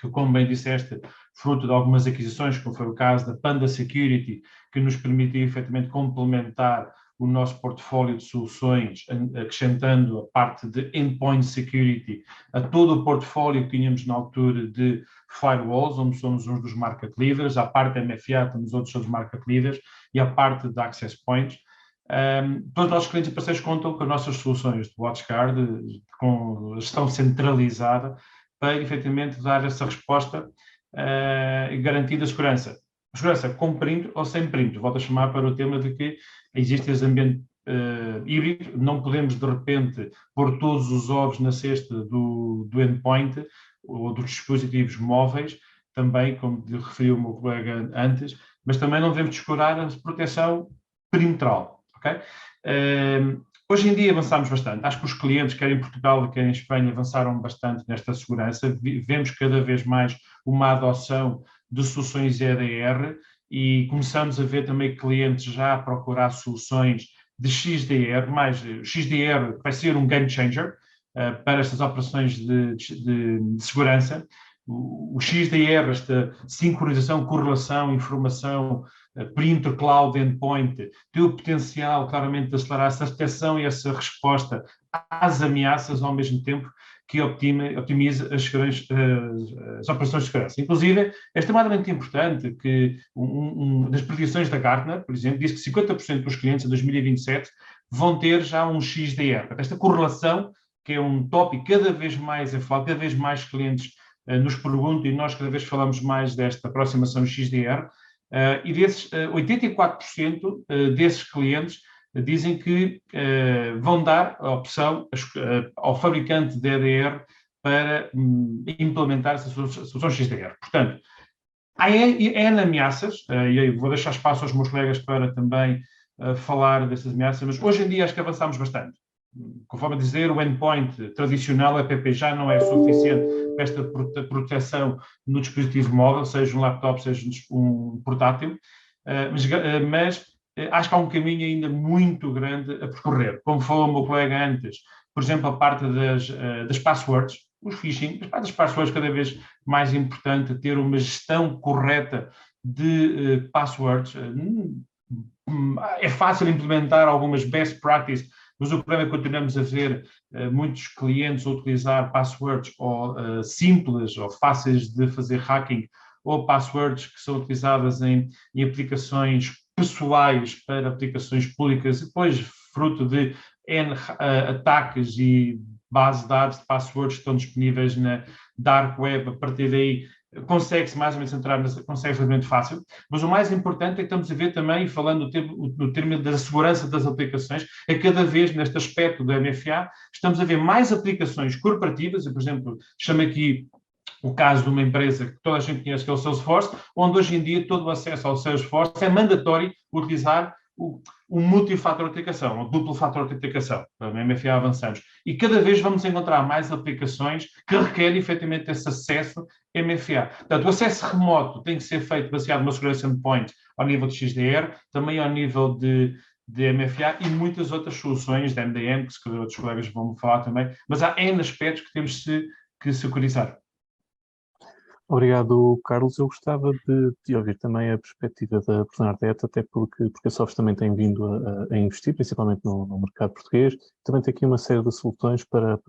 que, como bem disseste, fruto de algumas aquisições, como foi o caso da Panda Security, que nos permitiu efetivamente complementar o nosso portfólio de soluções, acrescentando a parte de Endpoint Security a todo o portfólio que tínhamos na altura de Firewalls, onde somos um dos market leaders, a parte da MFA, temos outros market leaders, e a parte de Access Points. Todos os nossos clientes e parceiros contam com as nossas soluções de WatchGuard, com gestão centralizada, para efetivamente dar essa resposta e garantir a segurança. A segurança com print ou sem print. Volto a chamar para o tema de que existe esse ambiente híbrido, não podemos de repente pôr todos os ovos na cesta do endpoint ou dos dispositivos móveis, também, como referiu o meu colega antes, mas também não devemos descurar a proteção perimetral. Okay? Hoje em dia avançamos bastante. Acho que os clientes, quer em Portugal, quer em Espanha, avançaram bastante nesta segurança. Vemos cada vez mais uma adoção de soluções EDR e começamos a ver também clientes já a procurar soluções de XDR, XDR vai ser um game changer para estas operações de segurança. O XDR, esta sincronização, correlação, informação, printer, cloud, endpoint, tem o potencial claramente de acelerar essa detecção e essa resposta às ameaças ao mesmo tempo que optimiza as operações de segurança. Inclusive, é extremamente importante que das predições da Gartner, por exemplo, diz que 50% dos clientes em 2027 vão ter já um XDR. Esta correlação, que é um tópico cada vez mais cada vez mais clientes nos perguntam, e nós cada vez falamos mais desta aproximação XDR, e desses 84% desses clientes dizem que vão dar a opção ao fabricante de EDR para implementar essa solução XDR. Portanto, há N ameaças, e eu vou deixar espaço aos meus colegas para também falar dessas ameaças, mas hoje em dia acho que avançamos bastante. Conforme a dizer, o endpoint tradicional, EPP, já não é suficiente para esta proteção no dispositivo móvel, seja um laptop, seja um portátil, mas acho que há um caminho ainda muito grande a percorrer. Como falou o meu colega antes, por exemplo, a parte das passwords, os phishing, as passwords cada vez mais importante ter uma gestão correta de passwords. É fácil implementar algumas best practices, mas o problema é que continuamos a ver muitos clientes a utilizar passwords simples ou fáceis de fazer hacking, ou passwords que são utilizadas em aplicações pessoais para aplicações públicas, e depois, fruto de N ataques e bases de dados de passwords que estão disponíveis na Dark Web, a partir daí consegue-se mais ou menos entrar, consegue-se realmente fácil, mas o mais importante é que estamos a ver também, falando no termo da segurança das aplicações, é cada vez neste aspecto da MFA, estamos a ver mais aplicações corporativas, eu, por exemplo, chamo aqui o caso de uma empresa que toda a gente conhece, que é o Salesforce, onde hoje em dia todo o acesso ao Salesforce é mandatório utilizar o multifator de autenticação, o duplo fator de autenticação. Na MFA avançamos. E cada vez vamos encontrar mais aplicaçõi que requerem efetivamente esse acesso MFA. Portanto, o acesso remoto tem que ser feito baseado numa segurança endpoint ao nível de XDR, também ao nível de MFA e muitas outras soluções de MDM, que se calhar outros colegas vão falar também, mas há N aspectos que temos que securizar. Obrigado, Carlos. Eu gostava de ouvir também a perspectiva da Bernadette, até porque a Sofos também tem vindo a investir, principalmente no mercado português. Também tem aqui uma série de soluções para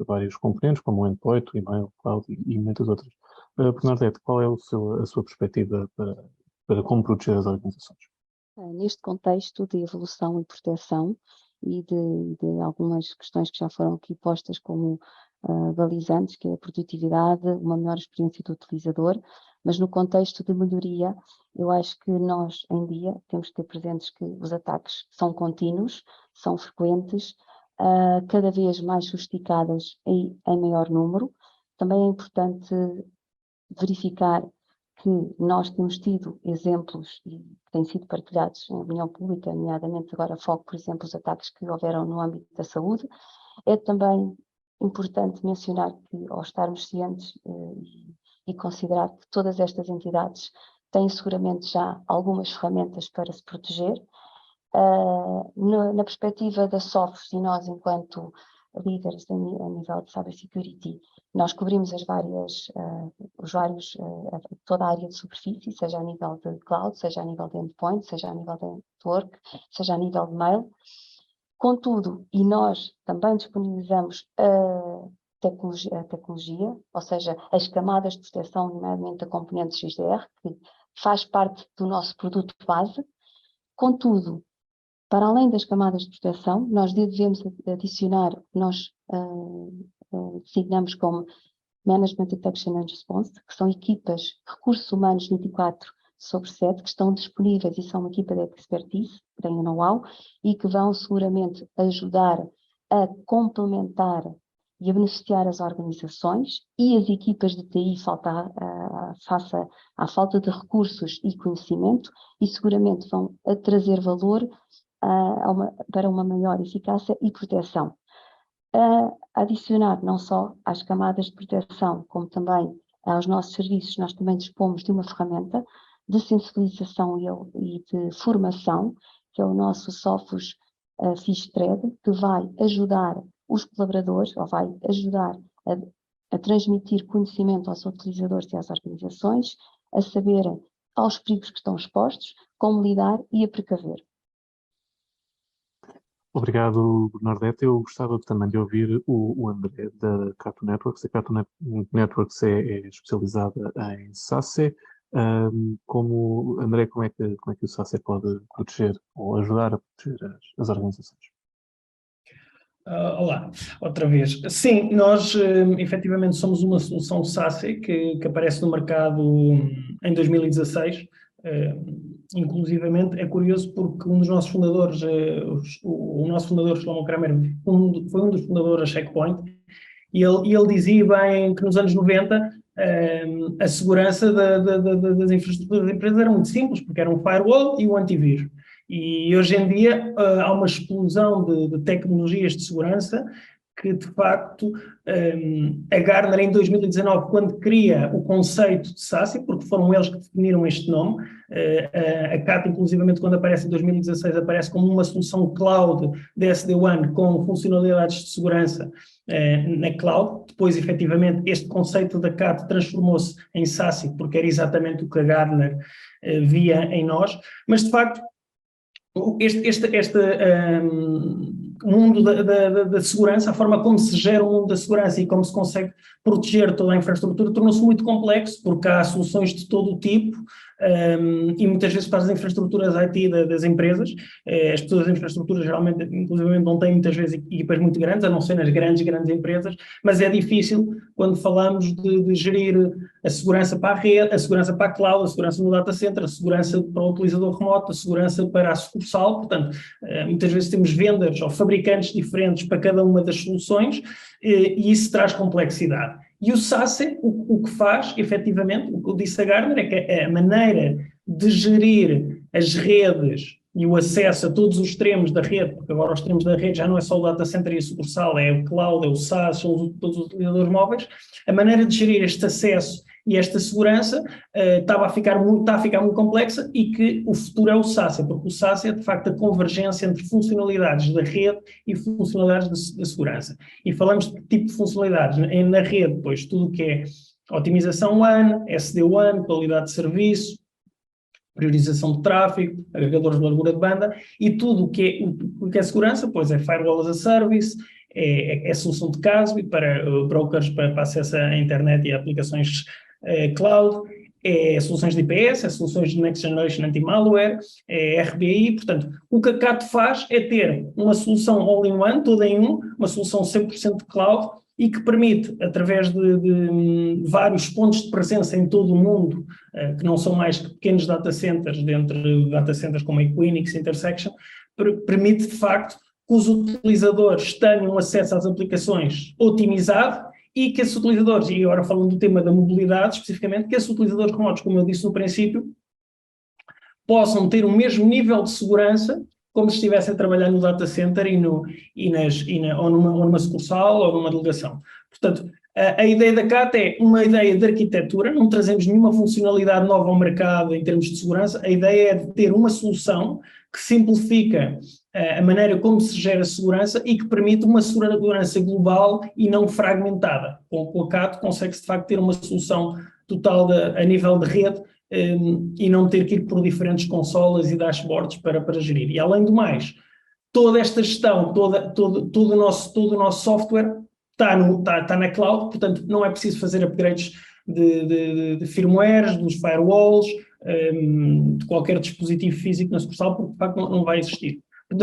vários componentes, como o endpoint, o email, o cloud e muitas outras. Bernadette, qual é a sua perspectiva para como proteger as organizações? Neste contexto de evolução e proteção e de algumas questões que já foram aqui postas como balizantes, que é a produtividade, uma melhor experiência do utilizador, mas no contexto de melhoria, eu acho que nós, em dia, temos que ter presentes que os ataques são contínuos, são frequentes, cada vez mais sofisticadas e em maior número. Também é importante verificar que nós temos tido exemplos e que têm sido partilhados em opinião pública, nomeadamente agora foco, por exemplo, os ataques que houveram no âmbito da saúde. É também importante mencionar que, ao estarmos cientes e considerar que todas estas entidades têm seguramente já algumas ferramentas para se proteger, na perspectiva da Sofos e nós, enquanto líderes a nível de cybersecurity, nós cobrimos toda a área de superfície, seja a nível de cloud, seja a nível de endpoint, seja a nível de network, seja a nível de mail. Contudo, e nós também disponibilizamos a tecnologia, ou seja, as camadas de proteção, nomeadamente a componente XDR, que faz parte do nosso produto base. Contudo, para além das camadas de proteção, nós devemos adicionar, nós designamos como Management Detection and Response, que são equipas, recursos humanos 24/7, que estão disponíveis e são uma equipa de expertise, que têm know-how e que vão seguramente ajudar a complementar e a beneficiar as organizações e as equipas de TI face à falta de recursos e conhecimento, e seguramente vão trazer valor para uma maior eficácia e proteção. Adicionar não só às camadas de proteção, como também aos nossos serviços, nós também dispomos de uma ferramenta de sensibilização e de formação, que é o nosso Sofos Fishthread, que vai ajudar os colaboradores, ou vai ajudar a transmitir conhecimento aos utilizadores e às organizações, a saberem aos perigos que estão expostos, como lidar e a precaver. Obrigado, Bernadette. Eu gostava também de ouvir o André da Cartoon Networks. A Cartoon Networks é especializada em SASE. André, como é que o SASE pode proteger ou ajudar a proteger as organizações? Olá, outra vez. Sim, nós efetivamente somos uma solução SASE que aparece no mercado em 2016. Inclusivamente é curioso porque um dos nossos fundadores, o nosso fundador, Shlomo Kramer, foi um dos fundadores da Checkpoint, e ele dizia bem que nos anos 90 a segurança das infraestruturas da empresa era muito simples, porque era um firewall e um antivírus. E hoje em dia há uma explosão de tecnologias de segurança que, de facto, a Gartner em 2019, quando cria o conceito de SASE, porque foram eles que definiram este nome, a CAT, inclusivamente, quando aparece em 2016, aparece como uma solução cloud de SD-WAN com funcionalidades de segurança na cloud. Depois, efetivamente, este conceito da CAT transformou-se em SASE, porque era exatamente o que a Gartner via em nós. Mas, de facto, este mundo da segurança, a forma como se gera o mundo da segurança e como se consegue proteger toda a infraestrutura tornou-se muito complexo, porque há soluções de todo o tipo e muitas vezes para as infraestruturas IT das empresas, as pessoas das infraestruturas geralmente, inclusive, não têm muitas vezes equipas muito grandes, a não ser nas grandes empresas, mas é difícil quando falamos de gerir a segurança para a rede, a segurança para a cloud, a segurança no data center, a segurança para o utilizador remoto, a segurança para a sucursal. Portanto, muitas vezes temos vendors ou fabricantes diferentes para cada uma das soluções e isso traz complexidade. E o SASE, o que faz, efetivamente, o que disse a Gartner, é que a maneira de gerir as redes e o acesso a todos os extremos da rede, porque agora os extremos da rede já não é só o data center e a sucursal, é o cloud, é o SaaS, são todos os utilizadores móveis, a maneira de gerir este acesso e esta segurança está a ficar muito complexa, e que o futuro é o SASE, porque o SASE é de facto a convergência entre funcionalidades da rede e funcionalidades da segurança. E falamos de que tipo de funcionalidades? Na rede, pois, tudo o que é Otimização WAN, SD-WAN, qualidade de serviço, priorização de tráfego, agregadores de largura de banda e tudo o que é segurança, pois é Firewall as a Service, é solução de CASB para brokers para acesso à internet e a aplicações cloud, é soluções de IPS, é soluções de Next Generation Anti-Malware, é RBI. Portanto, o que a Cato faz é ter uma solução all-in-one, toda em um, uma solução 100% de cloud e que permite, através de vários pontos de presença em todo o mundo, que não são mais que pequenos data centers, dentro de data centers como a Equinix, Intersection, permite, de facto, que os utilizadores tenham acesso às aplicações otimizado e que esses utilizadores, e agora falando do tema da mobilidade especificamente, que esses utilizadores remotos, como eu disse no princípio, possam ter o mesmo nível de segurança como se estivessem a trabalhar no data center ou numa sucursal ou numa delegação. Portanto, a ideia da CAT é uma ideia de arquitetura, não trazemos nenhuma funcionalidade nova ao mercado em termos de segurança, a ideia é de ter uma solução que simplifica a maneira como se gera segurança e que permite uma segurança global e não fragmentada. Com a CAT consegue-se de facto ter uma solução total a nível de rede e não ter que ir por diferentes consolas e dashboards para gerir. E além do mais, toda esta gestão, todo o nosso software está na cloud, portanto não é preciso fazer upgrades de firmwares, dos firewalls, de qualquer dispositivo físico na sucursal, porque de facto não vai existir.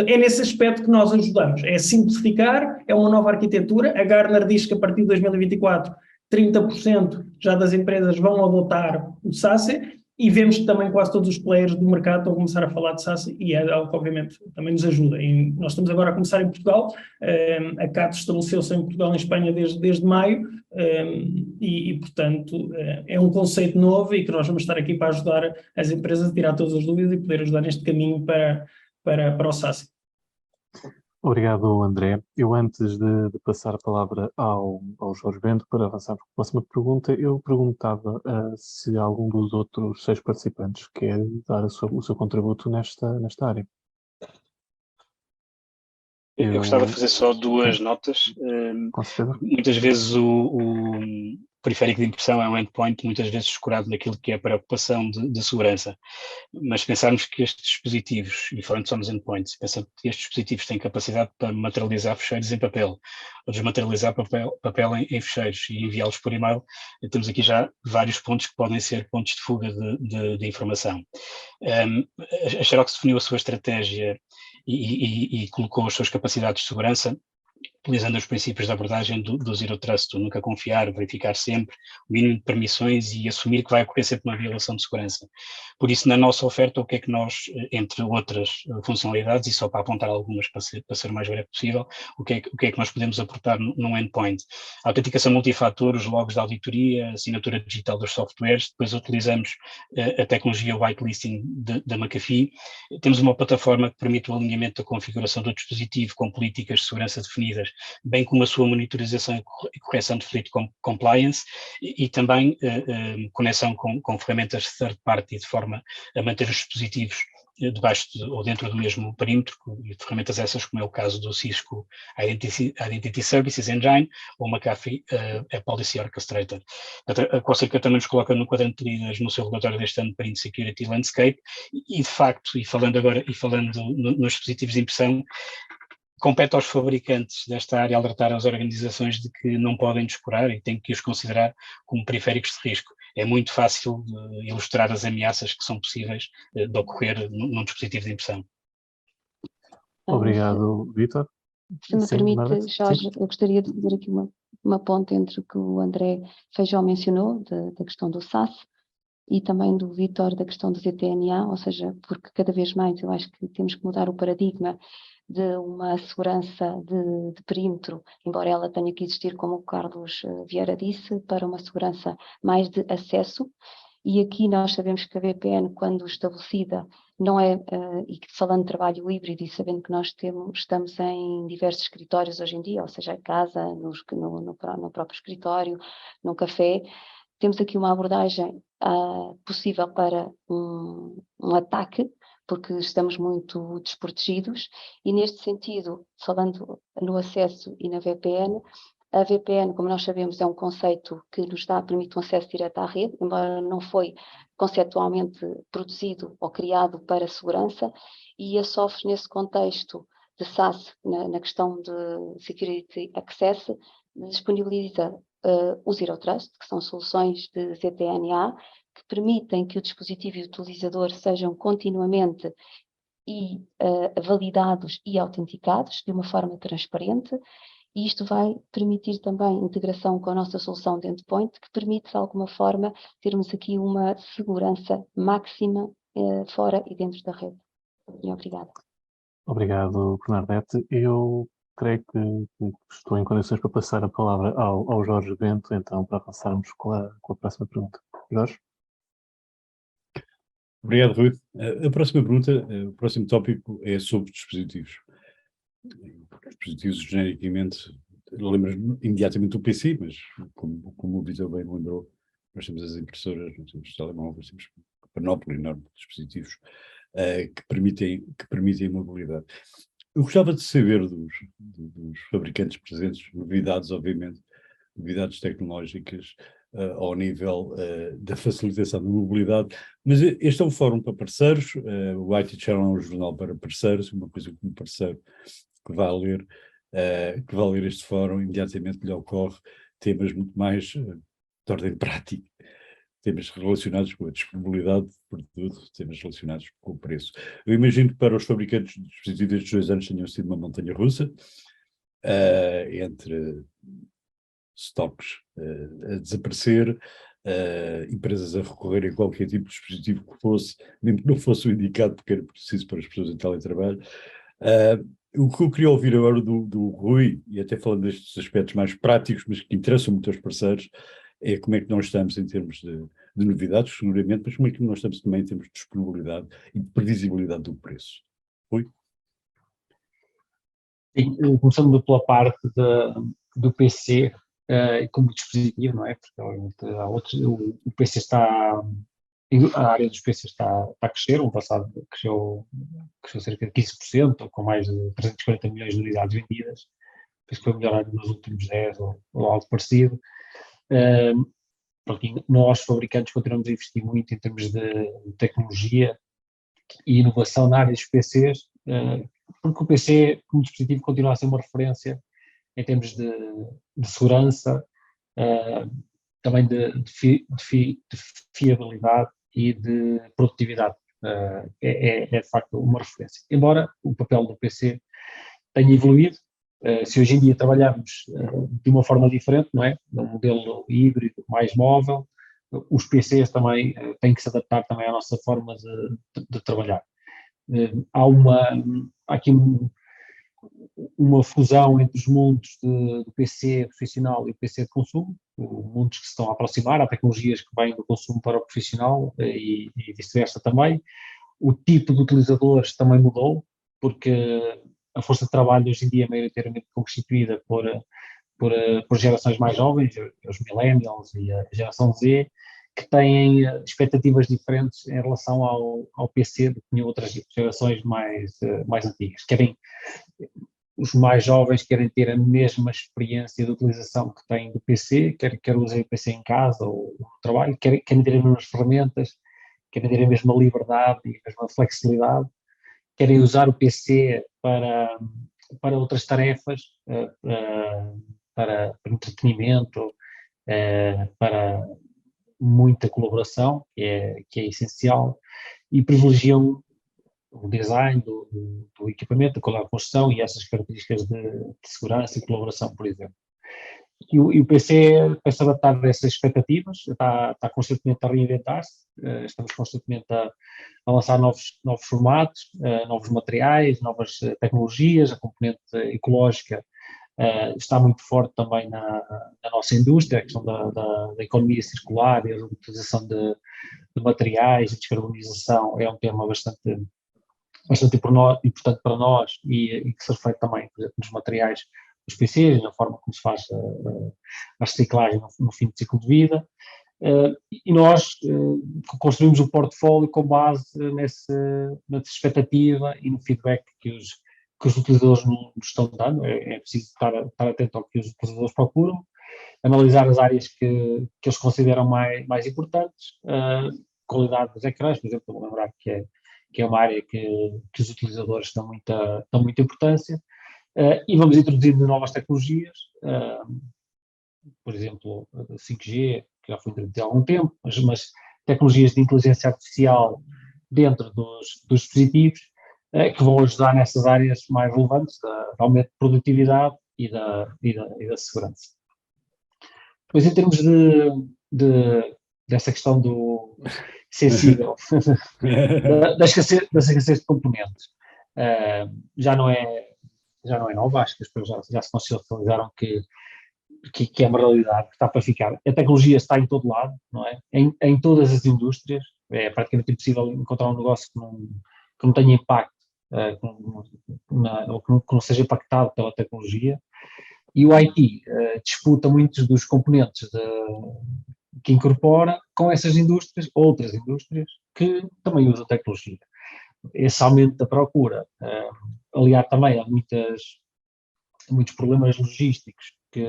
É nesse aspecto que nós ajudamos, é simplificar, é uma nova arquitetura. A Gartner diz que a partir de 2024 30% já das empresas vão adotar o SASE e vemos que também quase todos os players do mercado estão a começar a falar de SASE e é algo que obviamente também nos ajuda. E nós estamos agora a começar em Portugal, a CAT estabeleceu-se em Portugal e em Espanha desde maio e portanto é um conceito novo e que nós vamos estar aqui para ajudar as empresas a tirar todas as dúvidas e poder ajudar neste caminho para o SASE. Obrigado, André. Eu, antes de passar a palavra ao Jorge Bento para avançar para a próxima pergunta, eu perguntava se algum dos outros 6 participantes quer dar o seu contributo nesta área. Eu gostava de fazer só 2 notas. Com certeza. Muitas vezes o periférico de impressão é um endpoint, muitas vezes escurado naquilo que é a preocupação de segurança. Mas se pensarmos que estes dispositivos, e falando só nos endpoints, pensando que estes dispositivos têm capacidade para materializar fecheiros em papel, ou desmaterializar papel em fecheiros e enviá-los por e-mail, temos aqui já vários pontos que podem ser pontos de fuga de informação. A Xerox definiu a sua estratégia e colocou as suas capacidades de segurança utilizando os princípios de abordagem do Zero Trust, do nunca confiar, verificar sempre o mínimo de permissões e assumir que vai ocorrer sempre uma violação de segurança. Por isso, na nossa oferta, o que é que nós, entre outras funcionalidades, e só para apontar algumas para ser o mais breve possível, o que é que nós podemos aportar num endpoint? A autenticação multifator, os logs de auditoria, a assinatura digital dos softwares, depois utilizamos a tecnologia whitelisting da McAfee, temos uma plataforma que permite o alinhamento da configuração do dispositivo com políticas de segurança definidas, bem como a sua monitorização e correção de fleet compliance e também conexão com ferramentas de third party de forma a manter os dispositivos debaixo ou dentro do mesmo perímetro, e ferramentas essas como é o caso do Cisco Identity Services Engine ou o McAfee Policy Orchestrator. A Corsica também nos coloca no quadrante de líderes no seu relatório deste ano para Print Security Landscape e de facto, falando nos dispositivos de impressão, compete aos fabricantes desta área alertar as organizações de que não podem descurar e têm que os considerar como periféricos de risco. É muito fácil ilustrar as ameaças que são possíveis de ocorrer num dispositivo de impressão. Obrigado, Vítor. Se me permite, Jorge, eu gostaria de fazer aqui uma ponte entre o que o André Feijó mencionou, da questão do SASE, e também do Vítor da questão do ZTNA, ou seja, porque cada vez mais eu acho que temos que mudar o paradigma de uma segurança de perímetro, embora ela tenha que existir, como o Carlos Vieira disse, para uma segurança mais de acesso. E aqui nós sabemos que a VPN, quando estabelecida, não é, e falando de trabalho híbrido e sabendo que nós estamos em diversos escritórios hoje em dia, ou seja, em casa, no próprio escritório, num café, temos aqui uma abordagem possível para um ataque, porque estamos muito desprotegidos, e neste sentido, falando no acesso e na VPN, A VPN, como nós sabemos, é um conceito que nos permite um acesso direto à rede, embora não foi conceptualmente produzido ou criado para segurança, e a Sofos, nesse contexto de SaaS, na questão de Security Access, disponibiliza o Zero Trust, que são soluções de ZTNA, que permitem que o dispositivo e o utilizador sejam continuamente validados e autenticados de uma forma transparente, e isto vai permitir também integração com a nossa solução de endpoint, que permite, de alguma forma, termos aqui uma segurança máxima fora e dentro da rede. Obrigada. Obrigado, Bernadette. Eu creio que estou em condições para passar a palavra ao Jorge Bento, então, para avançarmos com a próxima pergunta. Jorge? Obrigado, Rui. A próxima pergunta, o próximo tópico é sobre dispositivos. Dispositivos, genericamente, lembras imediatamente do PC, mas como o Vitor bem lembrou, nós temos as impressoras, nós temos os telemóveis, temos uma panóplia enorme de dispositivos que permitem a mobilidade. Eu gostava de saber dos fabricantes presentes, novidades, obviamente, novidades tecnológicas ao nível da facilitação da mobilidade, mas este é um fórum para parceiros, o IT Channel é um jornal para parceiros, uma coisa como parceiro que vai ler este fórum, imediatamente lhe ocorre temas muito mais de ordem prática, temas relacionados com a disponibilidade de produto, temas relacionados com o preço. Eu imagino que para os fabricantes de dispositivos estes 2 anos tenham sido uma montanha-russa, entre stocks a desaparecer, empresas a recorrerem a qualquer tipo de dispositivo que fosse, mesmo que não fosse o indicado porque era preciso para as pessoas em teletrabalho. O que eu queria ouvir agora do Rui, e até falando destes aspectos mais práticos, mas que interessam muito aos parceiros, é como é que nós estamos em termos de novidades, seguramente, mas como é que nós estamos também em termos de disponibilidade e de previsibilidade do preço. Rui? Sim, começando pela parte do PC como dispositivo, não é? Porque há outros, o PC está, a área dos PCs está a crescer, o passado cresceu cerca de 15%, com mais de 340 milhões de unidades vendidas, penso que foi melhor nos últimos 10 ou algo parecido. Nós, fabricantes, continuamos a investir muito em termos de tecnologia e inovação na área dos PCs, porque o PC, como dispositivo, continua a ser uma referência em termos de segurança, também de fiabilidade e de produtividade. É de facto uma referência. Embora o papel do PC tenha evoluído, se hoje em dia trabalharmos de uma forma diferente, não é? Num modelo híbrido, mais móvel, os PCs também têm que se adaptar também à nossa forma de trabalhar. Há aqui uma fusão entre os mundos do PC profissional e o PC de consumo, mundos que se estão a aproximar, há tecnologias que vêm do consumo para o profissional e vice-versa também. O tipo de utilizadores também mudou, porque a força de trabalho hoje em dia é maioritariamente constituída por gerações mais jovens, os millennials e a geração Z, que têm expectativas diferentes em relação ao PC do que tinham outras gerações mais antigas. Os mais jovens querem ter a mesma experiência de utilização que têm do PC, quer usem o PC em casa ou no trabalho, querem ter as mesmas ferramentas, querem ter a mesma liberdade e a mesma flexibilidade, querem usar o PC para outras tarefas, para entretenimento, para muita colaboração, que é essencial, e privilegiam o design do equipamento, da construção e essas características de segurança e colaboração, por exemplo. E o PC pensa adaptar dessas expectativas, está constantemente a reinventar-se, estamos constantemente a lançar novos formatos, novos materiais, novas tecnologias, a componente ecológica está muito forte também na nossa indústria, a questão da economia circular e a utilização de materiais, a descarbonização é um tema bastante importante para nós e que se reflete também, por exemplo, nos materiais dos PCs, na forma como se faz a reciclagem no fim de ciclo de vida. E nós construímos o portfólio com base nessa expectativa e no feedback que os utilizadores nos estão dando, é preciso estar atento ao que os utilizadores procuram, analisar as áreas que eles consideram mais importantes, qualidade dos ecrãs, por exemplo, vou lembrar que é uma área que os utilizadores dão muita importância, e vamos introduzindo novas tecnologias, por exemplo, 5G, que já foi introduzido há algum tempo, mas tecnologias de inteligência artificial dentro dos dispositivos, que vão ajudar nessas áreas mais relevantes da aumento de produtividade e da segurança. Depois, em termos dessa questão do sensível, da escassez de componentes, já não é nova, acho que as pessoas já se consciencializaram que é uma realidade que está para ficar. A tecnologia está em todo lado, não é? Em todas as indústrias, é praticamente impossível encontrar um negócio que não tenha impacto, ou que não seja impactado pela tecnologia. E o IT disputa muitos dos componentes que incorpora com essas indústrias, outras indústrias, que também usam tecnologia. Esse aumento da procura, aliado também a muitos problemas logísticos que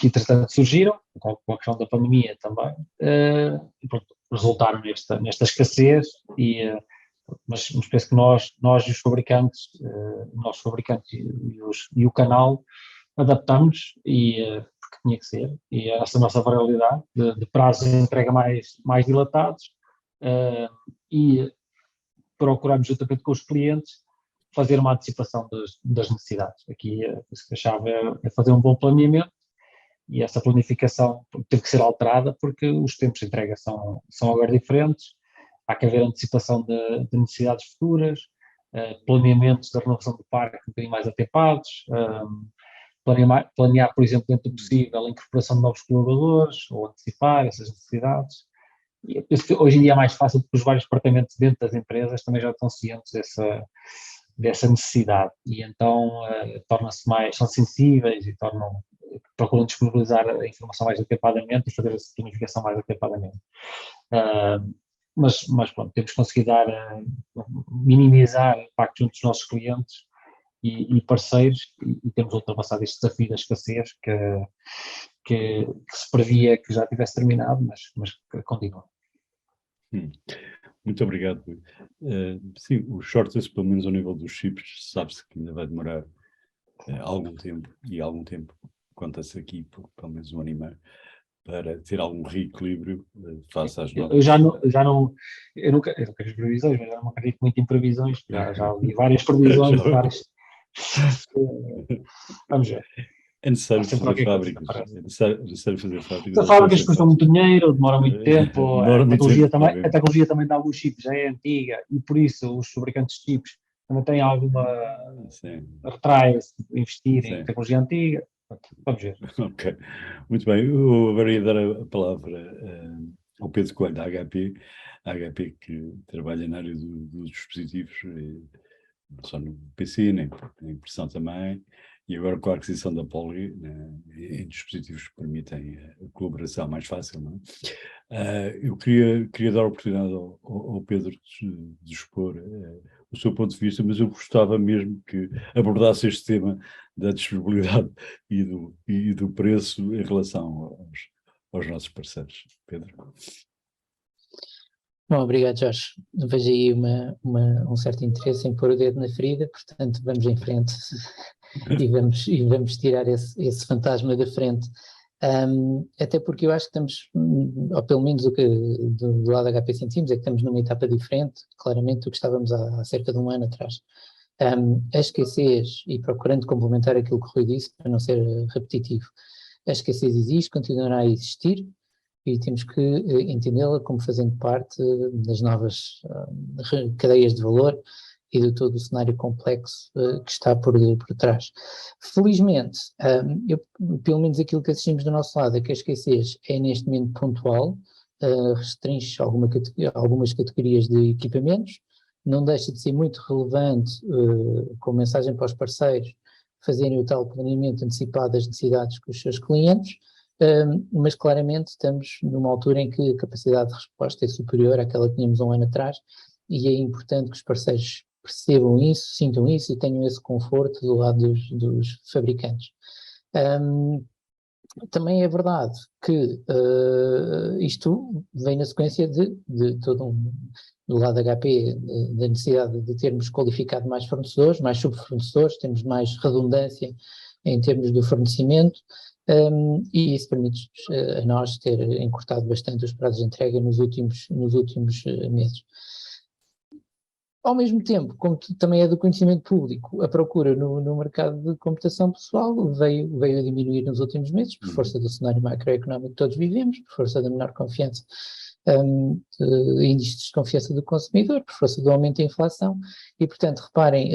entretanto surgiram, com a questão da pandemia também, resultaram nesta escassez, mas penso que nós e os fabricantes, e o canal, adaptamos, porque tinha que ser, e essa nossa variabilidade de prazos de entrega mais dilatados, e procuramos juntamente com os clientes fazer uma antecipação das necessidades. Aqui a chave é fazer um bom planeamento, e essa planificação teve que ser alterada porque os tempos de entrega são agora diferentes, há que haver antecipação de necessidades futuras, planeamentos da renovação do parque um bocadinho mais atempados, planear, por exemplo, dentro do possível, a incorporação de novos colaboradores, ou antecipar essas necessidades. E eu penso que hoje em dia é mais fácil porque os vários departamentos dentro das empresas também já estão cientes dessa necessidade, e então são sensíveis e procuram disponibilizar a informação mais atempadamente e fazer essa planificação mais atempadamente. Mas pronto, temos conseguido minimizar o impacto junto dos nossos clientes e parceiros, e temos ultrapassado este desafio da escassez que se previa que já tivesse terminado, mas que continua. Muito obrigado. Sim, o shortage, pelo menos ao nível dos chips, sabe-se que ainda vai demorar algum tempo, conta-se aqui por pelo menos 1 ano e meio, para ter algum reequilíbrio face às novas. Eu nunca fiz previsões, mas eu não acredito muito em previsões, já vi várias previsões, vamos ver. É necessário fazer fábricas. As fábricas custam muito dinheiro, demoram muito tempo, a tecnologia também dá alguns chips, já é antiga, e por isso os fabricantes de chips também têm alguma retrai-se de investir em tecnologia antiga. Vamos ver. Ok, muito bem. Eu agora ia dar a palavra ao Pedro Coelho, da HP, a HP que trabalha na área dos dispositivos, não só no PC, nem na impressão também, e agora com a aquisição da Poly, em dispositivos que permitem a colaboração mais fácil, não é? Eu queria dar a oportunidade ao Pedro de expor o seu ponto de vista, mas eu gostava mesmo que abordasse este tema da disponibilidade e do preço em relação aos nossos parceiros. Pedro? Bom, obrigado, Jorge. Vejo aí um certo interesse em pôr o dedo na ferida, portanto vamos em frente e vamos tirar esse fantasma da frente. Até porque eu acho que estamos, ou pelo menos o que do lado da HP sentimos, é que estamos numa etapa diferente, claramente, do que estávamos há cerca de 1 ano atrás. A escassez, e procurando complementar aquilo que o Rui disse, para não ser repetitivo, a escassez existe, continuará a existir, e temos que entendê-la como fazendo parte das novas cadeias de valor e de todo o cenário complexo que está por trás. Felizmente, pelo menos aquilo que assistimos do nosso lado é que a escassez é neste momento pontual, restringe algumas categorias de equipamentos, não deixa de ser muito relevante, com mensagem para os parceiros, fazerem o tal planeamento antecipado das necessidades com os seus clientes, mas claramente estamos numa altura em que a capacidade de resposta é superior àquela que tínhamos 1 ano atrás, e é importante que os parceiros percebam isso, sintam isso e tenham esse conforto do lado dos fabricantes. Também é verdade que isto vem na sequência de todo do lado da HP, da necessidade de termos qualificado mais fornecedores, mais subfornecedores, temos mais redundância em termos do fornecimento, e isso permite a nós ter encurtado bastante os prazos de entrega nos últimos meses. Ao mesmo tempo, como também é do conhecimento público, a procura no mercado de computação pessoal veio a diminuir nos últimos meses, por força do cenário macroeconómico que todos vivemos, por força da menor confiança, índices de desconfiança do consumidor, por força do aumento da inflação, e portanto, reparem,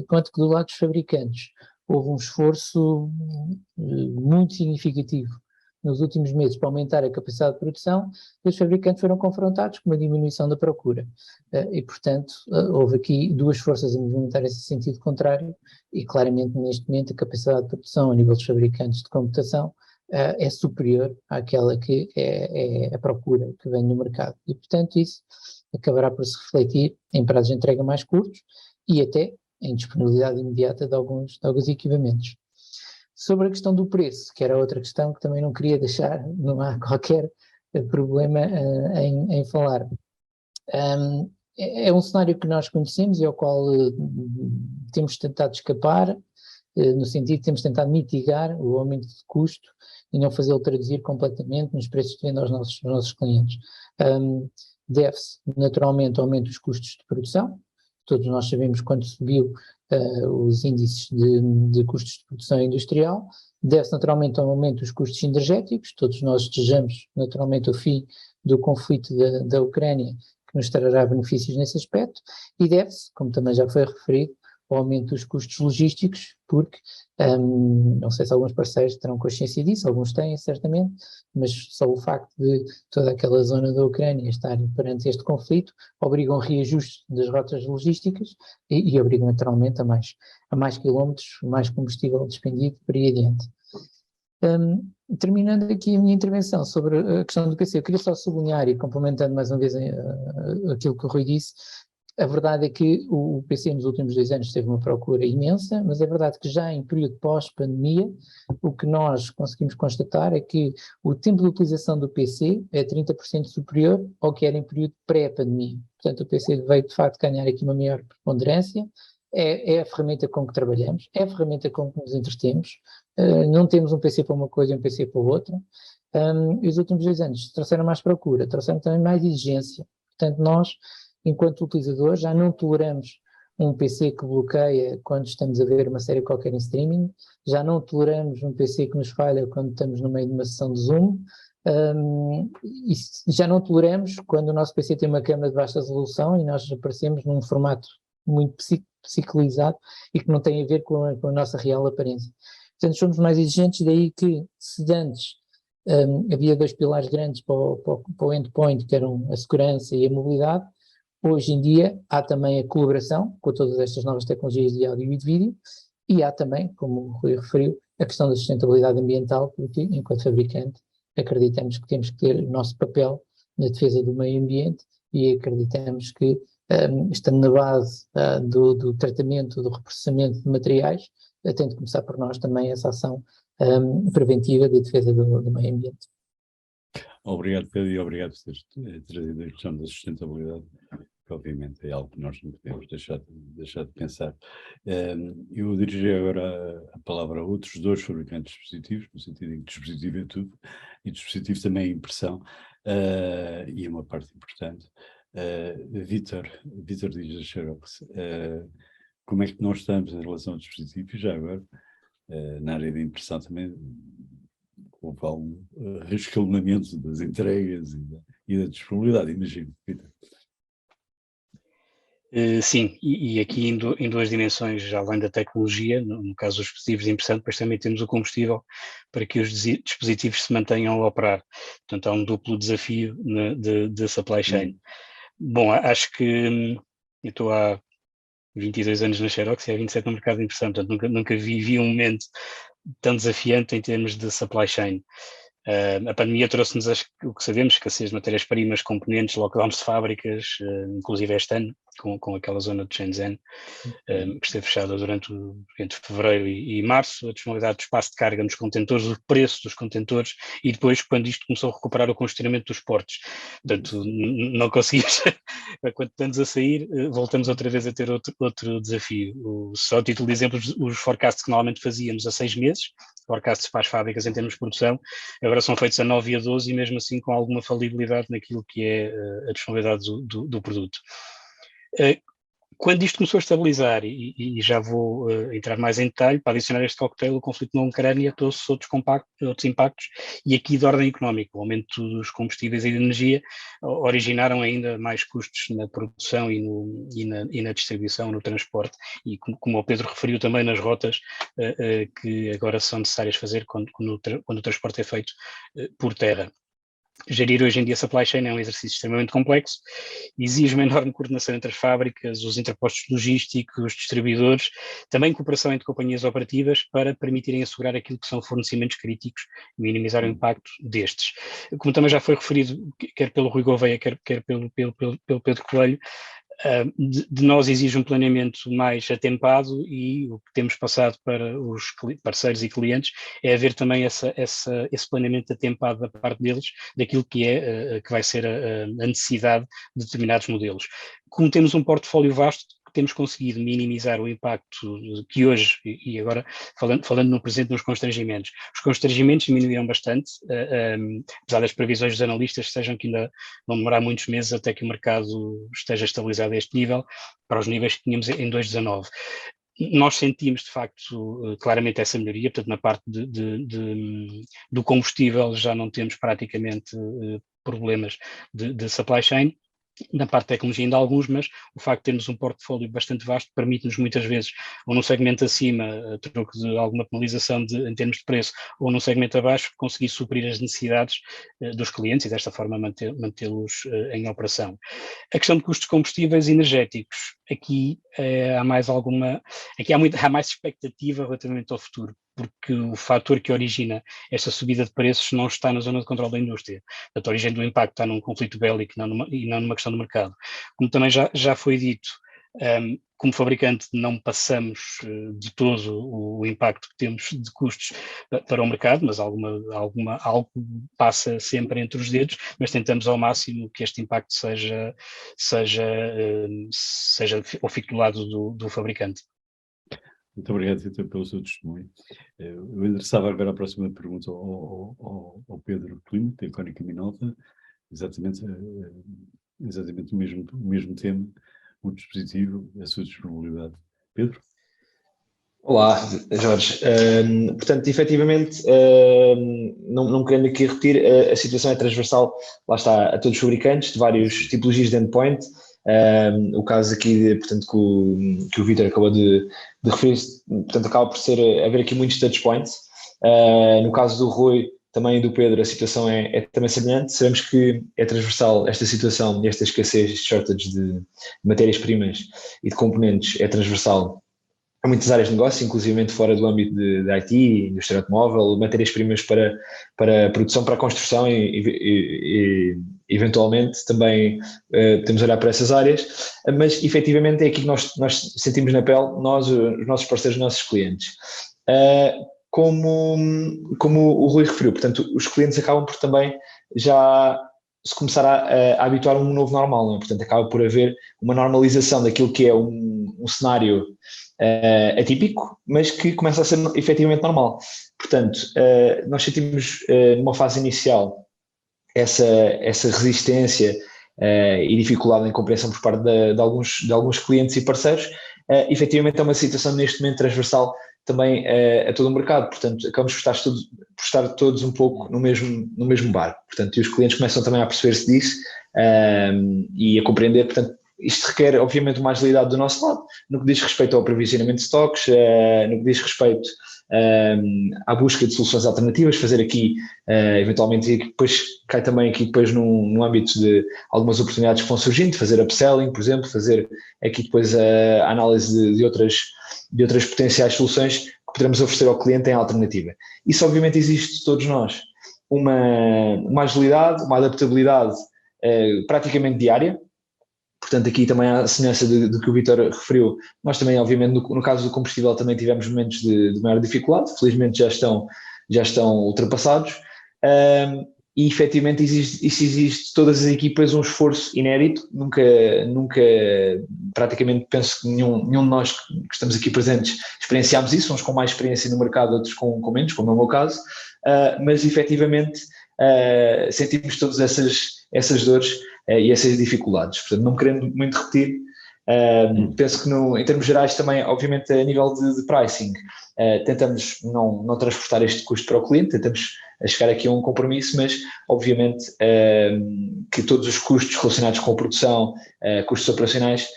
quanto que do lado dos fabricantes houve um esforço muito significativo nos últimos meses para aumentar a capacidade de produção, os fabricantes foram confrontados com uma diminuição da procura. E, portanto, houve aqui duas forças a movimentar esse sentido contrário e, claramente, neste momento, a capacidade de produção a nível dos fabricantes de computação é superior àquela que é a procura que vem no mercado. E, portanto, isso acabará por se refletir em prazos de entrega mais curtos e até em disponibilidade imediata de alguns equipamentos. Sobre a questão do preço, que era outra questão que também não queria deixar, não há qualquer problema em falar. É um cenário que nós conhecemos e ao qual temos tentado escapar, no sentido de temos tentado mitigar o aumento de custo e não fazê-lo traduzir completamente nos preços de venda aos nossos clientes. Deve-se naturalmente ao aumento dos custos de produção. Todos nós sabemos quando subiu os índices de custos de produção industrial, deve-se naturalmente ao aumento dos custos energéticos, todos nós desejamos naturalmente o fim do conflito da Ucrânia, que nos trará benefícios nesse aspecto, e deve-se, como também já foi referido, ao aumento dos custos logísticos, porque não sei se alguns parceiros terão consciência disso, alguns têm certamente, mas só o facto de toda aquela zona da Ucrânia estar perante este conflito obrigam reajustes das rotas logísticas e obrigam naturalmente a mais quilómetros, mais combustível despendido por aí adiante. Terminando aqui a minha intervenção sobre a questão do PC, eu queria só sublinhar e complementando mais uma vez aquilo que o Rui disse. A verdade é que o PC nos últimos 2 anos teve uma procura imensa, mas é verdade que já em período pós-pandemia, o que nós conseguimos constatar é que o tempo de utilização do PC é 30% superior ao que era em período pré-pandemia. Portanto, o PC veio de facto ganhar aqui uma maior preponderância, é a ferramenta com que trabalhamos, é a ferramenta com que nos entretemos, não temos um PC para uma coisa e um PC para outra. E os últimos 2 anos trouxeram mais procura, trouxeram também mais exigência. Portanto, nós, enquanto utilizadores, já não toleramos um PC que bloqueia quando estamos a ver uma série qualquer em streaming, já não toleramos um PC que nos falha quando estamos no meio de uma sessão de Zoom, e já não toleramos quando o nosso PC tem uma câmera de baixa resolução e nós aparecemos num formato muito pixelizado e que não tem a ver com a nossa real aparência. Portanto, somos mais exigentes, daí que se antes havia 2 pilares grandes para o endpoint, que eram a segurança e a mobilidade, hoje em dia há também a colaboração com todas estas novas tecnologias de áudio e de vídeo, e há também, como o Rui referiu, a questão da sustentabilidade ambiental, porque enquanto fabricante acreditamos que temos que ter o nosso papel na defesa do meio ambiente e acreditamos que, estando na base do tratamento, do reprocessamento de materiais, tem de começar por nós também essa ação preventiva de defesa do meio ambiente. Obrigado, Pedro, e obrigado por teres trazido a questão da sustentabilidade, que obviamente é algo que nós não podemos deixar de pensar. Eu dirigi agora a palavra a outros 2 fabricantes de dispositivos, no sentido em que dispositivo é tudo, e dispositivo também é impressão, e é uma parte importante. Vítor diz a Xerox, como é que nós estamos em relação aos dispositivos, já agora, na área de impressão também, houve um reescalonamento das entregas e da disponibilidade, imagino. Sim, e aqui em 2 dimensões, além da tecnologia, no caso dos dispositivos de impressão, depois também temos o combustível para que os dispositivos se mantenham a operar. Portanto, há um duplo desafio de supply chain. Bom, acho que eu estou há 22 anos na Xerox e há 27 no mercado de impressão, portanto nunca vivi um momento tão desafiante em termos de supply chain. A pandemia trouxe-nos o que sabemos, escassez de matérias-primas, componentes, lockdowns de fábricas, inclusive este ano, com aquela zona de Shenzhen, que esteve fechada entre fevereiro e março, a disponibilidade do espaço de carga nos contentores, o preço dos contentores, e depois, quando isto começou a recuperar, o congestionamento dos portos. Portanto, não conseguimos, quando estamos a sair, voltamos outra vez a ter outro desafio. Só a título de exemplo, os forecasts que normalmente fazíamos a 6 meses, forecasts para as fábricas em termos de produção, agora são feitos a 9 e a 12, e mesmo assim com alguma falibilidade naquilo que é a disponibilidade do produto. Quando isto começou a estabilizar, e já vou entrar mais em detalhe, para adicionar este cocktail, o conflito na Ucrânia trouxe outros impactos, e aqui de ordem económica. O aumento dos combustíveis e de energia originaram ainda mais custos na produção e na distribuição, no transporte, e como o Pedro referiu também, nas rotas que agora são necessárias fazer quando o transporte é feito por terra. Gerir hoje em dia a supply chain é um exercício extremamente complexo, exige uma enorme coordenação entre as fábricas, os interpostos logísticos, os distribuidores, também cooperação entre companhias operativas para permitirem assegurar aquilo que são fornecimentos críticos e minimizar o impacto destes. Como também já foi referido, quer pelo Rui Gouveia, quer pelo Pedro Coelho, de nós exige um planeamento mais atempado, e o que temos passado para os parceiros e clientes é haver também esse planeamento atempado da parte deles, daquilo que vai ser a necessidade de determinados modelos. Como temos um portfólio vasto, temos conseguido minimizar o impacto que hoje, e agora falando no presente, nos constrangimentos. Os constrangimentos diminuíram bastante, apesar das previsões dos analistas sejam que ainda vão demorar muitos meses até que o mercado esteja estabilizado a este nível, para os níveis que tínhamos em 2019. Nós sentimos, de facto, claramente essa melhoria, portanto, na parte do combustível já não temos praticamente problemas de supply chain. Na parte de tecnologia ainda há alguns, mas o facto de termos um portfólio bastante vasto permite-nos muitas vezes, ou num segmento acima, a troco de alguma penalização em termos de preço, ou num segmento abaixo, conseguir suprir as necessidades dos clientes e desta forma mantê-los em operação. A questão de custos de combustíveis energéticos, aqui há mais expectativa relativamente ao futuro, porque o fator que origina esta subida de preços não está na zona de controle da indústria. Portanto, a origem do impacto está num conflito bélico e não numa questão do mercado. Como também já foi dito, como fabricante não passamos de todo o impacto que temos de custos para o mercado, mas algo passa sempre entre os dedos, mas tentamos ao máximo que este impacto seja ao fico do lado do fabricante. Muito obrigado, Vitor, pelo seu testemunho. Eu endereçava agora a próxima pergunta ao Pedro Climo, da Cónica Minolta, exatamente o mesmo tema, o dispositivo, a sua disponibilidade. Pedro? Olá, Jorge. Portanto, efetivamente, não querendo aqui repetir, a situação é transversal, lá está, a todos os fabricantes de várias tipologias de endpoint. O caso aqui, portanto, que o Vitor acabou de referir, portanto, acaba por haver aqui muitos touchpoints. No caso do Rui, também e do Pedro, a situação é também semelhante. Sabemos que é transversal esta situação e esta escassez, este shortage de matérias-primas e de componentes é transversal a muitas áreas de negócio, inclusive fora do âmbito de IT, indústria automóvel, matérias-primas para produção, para a construção e eventualmente também temos a olhar para essas áreas, mas efetivamente é aqui que nós sentimos na pele, os nossos parceiros, os nossos clientes. Como o Rui referiu, portanto, os clientes acabam por também já se começar a habituar a um novo normal, não é? Portanto, acaba por haver uma normalização daquilo que é um cenário atípico, mas que começa a ser efetivamente normal. Portanto, nós sentimos numa fase inicial essa resistência e dificuldade em compreensão por parte de alguns clientes e parceiros. Efetivamente é uma situação neste momento transversal também a todo o mercado, portanto acabamos por estar todos um pouco no mesmo barco, portanto, e os clientes começam também a perceber-se disso e a compreender, portanto, isto requer obviamente uma agilidade do nosso lado, no que diz respeito ao aprovisionamento de estoques, no que diz respeito à busca de soluções alternativas, fazer aqui eventualmente, e depois cai também aqui depois no âmbito de algumas oportunidades que vão surgindo, fazer upselling, por exemplo, fazer aqui depois a análise de outras potenciais soluções que poderemos oferecer ao cliente em alternativa. Isso obviamente existe de todos nós, uma agilidade, uma adaptabilidade praticamente diária, Portanto, aqui também há a semelhança do que o Vítor referiu. Nós também, obviamente, no caso do combustível, também tivemos momentos de maior dificuldade, felizmente já estão ultrapassados. E efetivamente existe todas as equipas um esforço inédito, nunca praticamente penso que nenhum de nós que estamos aqui presentes experienciámos isso, uns com mais experiência no mercado, outros com menos, como é o meu caso, mas efetivamente sentimos todas essas dores e essas dificuldades. Portanto, não querendo muito repetir, penso que em termos gerais também, obviamente a nível de pricing, tentamos não transportar este custo para o cliente, tentamos chegar aqui a um compromisso, mas obviamente que todos os custos relacionados com a produção, custos operacionais,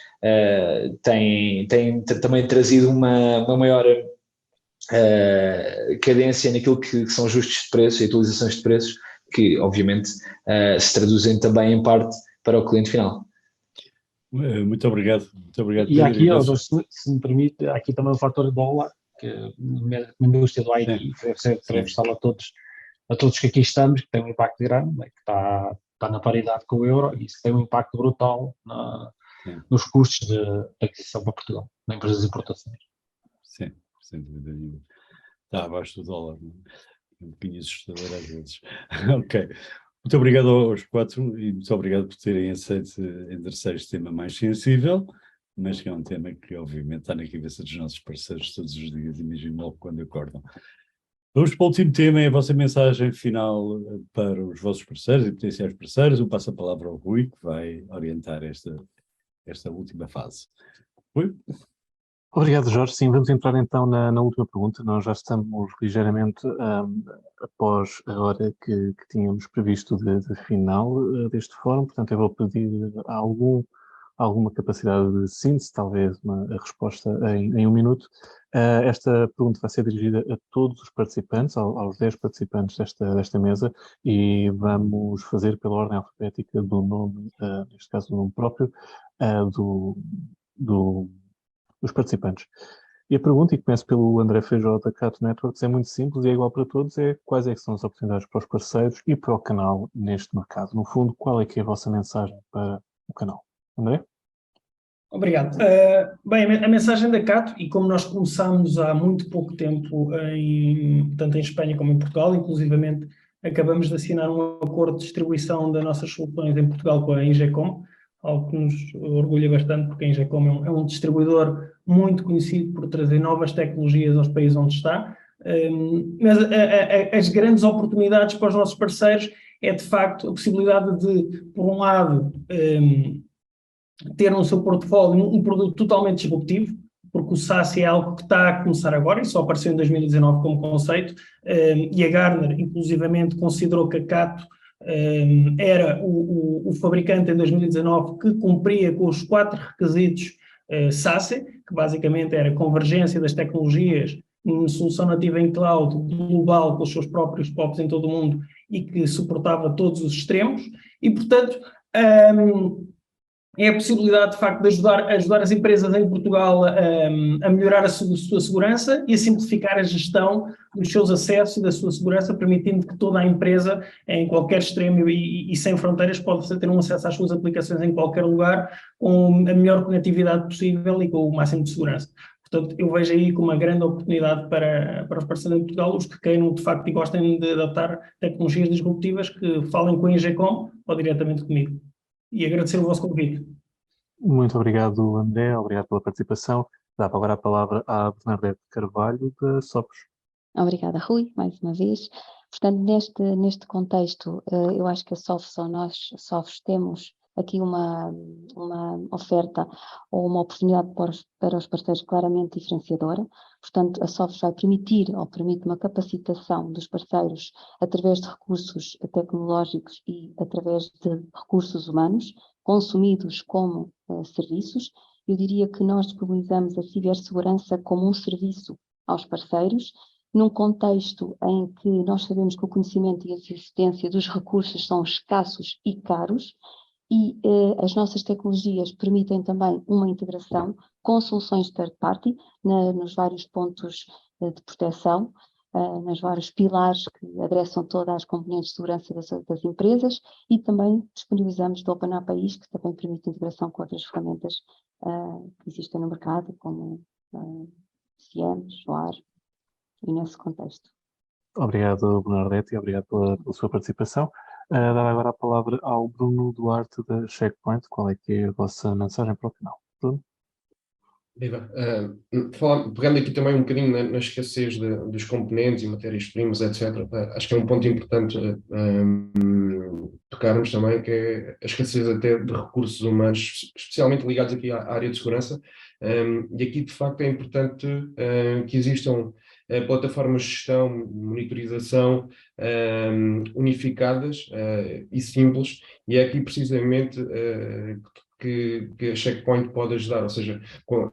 têm também trazido uma maior cadência naquilo que são ajustes de preços e atualizações de preços, que obviamente se traduzem também em parte para o cliente final. Muito obrigado. E aqui, se me permite, há aqui também o fator dólar, que na indústria do IT deve ser transversal a todos que aqui estamos, que tem um impacto grande, né, que está na paridade com o euro, e isso tem um impacto brutal nos custos de aquisição para Portugal, na empresa de importações. Sim, sem dúvida nenhuma. Está abaixo do dólar, um bocadinho assustador às vezes. Ok. Muito obrigado aos quatro e muito obrigado por terem aceito endereçar este tema mais sensível, mas que é um tema que obviamente está na cabeça dos nossos parceiros todos os dias, imagino logo quando acordam. Vamos para o último tema, é a vossa mensagem final para os vossos parceiros e potenciais parceiros. Eu passo a palavra ao Rui, que vai orientar esta última fase. Rui? Obrigado, Jorge. Sim, vamos entrar então na última pergunta. Nós já estamos ligeiramente após a hora que tínhamos previsto de final deste fórum, portanto eu vou pedir alguma capacidade de síntese, talvez a resposta em 1 minuto. Esta pergunta vai ser dirigida a todos os participantes, aos 10 participantes desta mesa, e vamos fazer pela ordem alfabética do nome, neste caso do nome próprio, dos participantes. E a pergunta, e começo pelo André Feijó da Cato Networks, é muito simples e é igual para todos, quais é que são as oportunidades para os parceiros e para o canal neste mercado? No fundo, qual é que é a vossa mensagem para o canal? André? Obrigado. Bem, a mensagem da Cato, e como nós começámos há muito pouco tempo, tanto em Espanha como em Portugal, inclusivamente acabamos de assinar um acordo de distribuição das nossas soluções em Portugal com a Ingecom, algo que nos orgulha bastante, porque a Ingecom é um distribuidor muito conhecido por trazer novas tecnologias aos países onde está. Mas as grandes oportunidades para os nossos parceiros é, de facto, a possibilidade de, por um lado, ter no seu portfólio um produto totalmente disruptivo, porque o SaaS é algo que está a começar agora e só apareceu em 2019 como conceito, e a Gartner, inclusivamente, considerou que a Cato era o fabricante em 2019 que cumpria com os 4 requisitos SaaS, que basicamente era convergência das tecnologias, solução nativa em cloud, global, com os seus próprios POPs em todo o mundo e que suportava todos os extremos. E, portanto, é a possibilidade, de facto, de ajudar as empresas em Portugal a melhorar a sua segurança e a simplificar a gestão dos seus acessos e da sua segurança, permitindo que toda a empresa, em qualquer extremo e sem fronteiras, possa ter um acesso às suas aplicações em qualquer lugar, com a melhor conectividade possível e com o máximo de segurança. Portanto, eu vejo aí como uma grande oportunidade para os parceiros em Portugal, os que queiram, de facto, e gostem de adaptar tecnologias disruptivas, que falem com a Ingecom ou diretamente comigo. E agradecer o vosso convite. Muito obrigado, André. Obrigado pela participação. Dá agora a palavra à Bernadette Carvalho, da Sofos. Obrigada, Rui, mais uma vez. Portanto, neste contexto, eu acho que a Sofos, ou nós, Sofos, temos aqui uma oferta ou uma oportunidade para os parceiros claramente diferenciadora. Portanto, a Sofos vai permite uma capacitação dos parceiros através de recursos tecnológicos e através de recursos humanos, consumidos como serviços. Eu diria que nós disponibilizamos a cibersegurança como um serviço aos parceiros, num contexto em que nós sabemos que o conhecimento e a assistência dos recursos são escassos e caros, e as nossas tecnologias permitem também uma integração com soluções third party nos vários pontos de proteção, nos vários pilares que adressam todas as componentes de segurança das empresas, e também disponibilizamos do Open APIs, que também permite integração com outras ferramentas que existem no mercado, como CIEMs, OAR, e nesse contexto. Obrigado, Bernadette, e obrigado pela sua participação. Dava agora a palavra ao Bruno Duarte da Checkpoint. Qual é que é a vossa mensagem para o final? Bruno? Viva. Pegando aqui também um bocadinho na escassez dos componentes e matérias-primas, etc., acho que é um ponto importante tocarmos também, que é a escassez até de recursos humanos, especialmente ligados aqui à área de segurança, e aqui de facto é importante que existam plataformas de gestão, monitorização unificadas e simples, e é aqui precisamente que a Checkpoint pode ajudar, ou seja,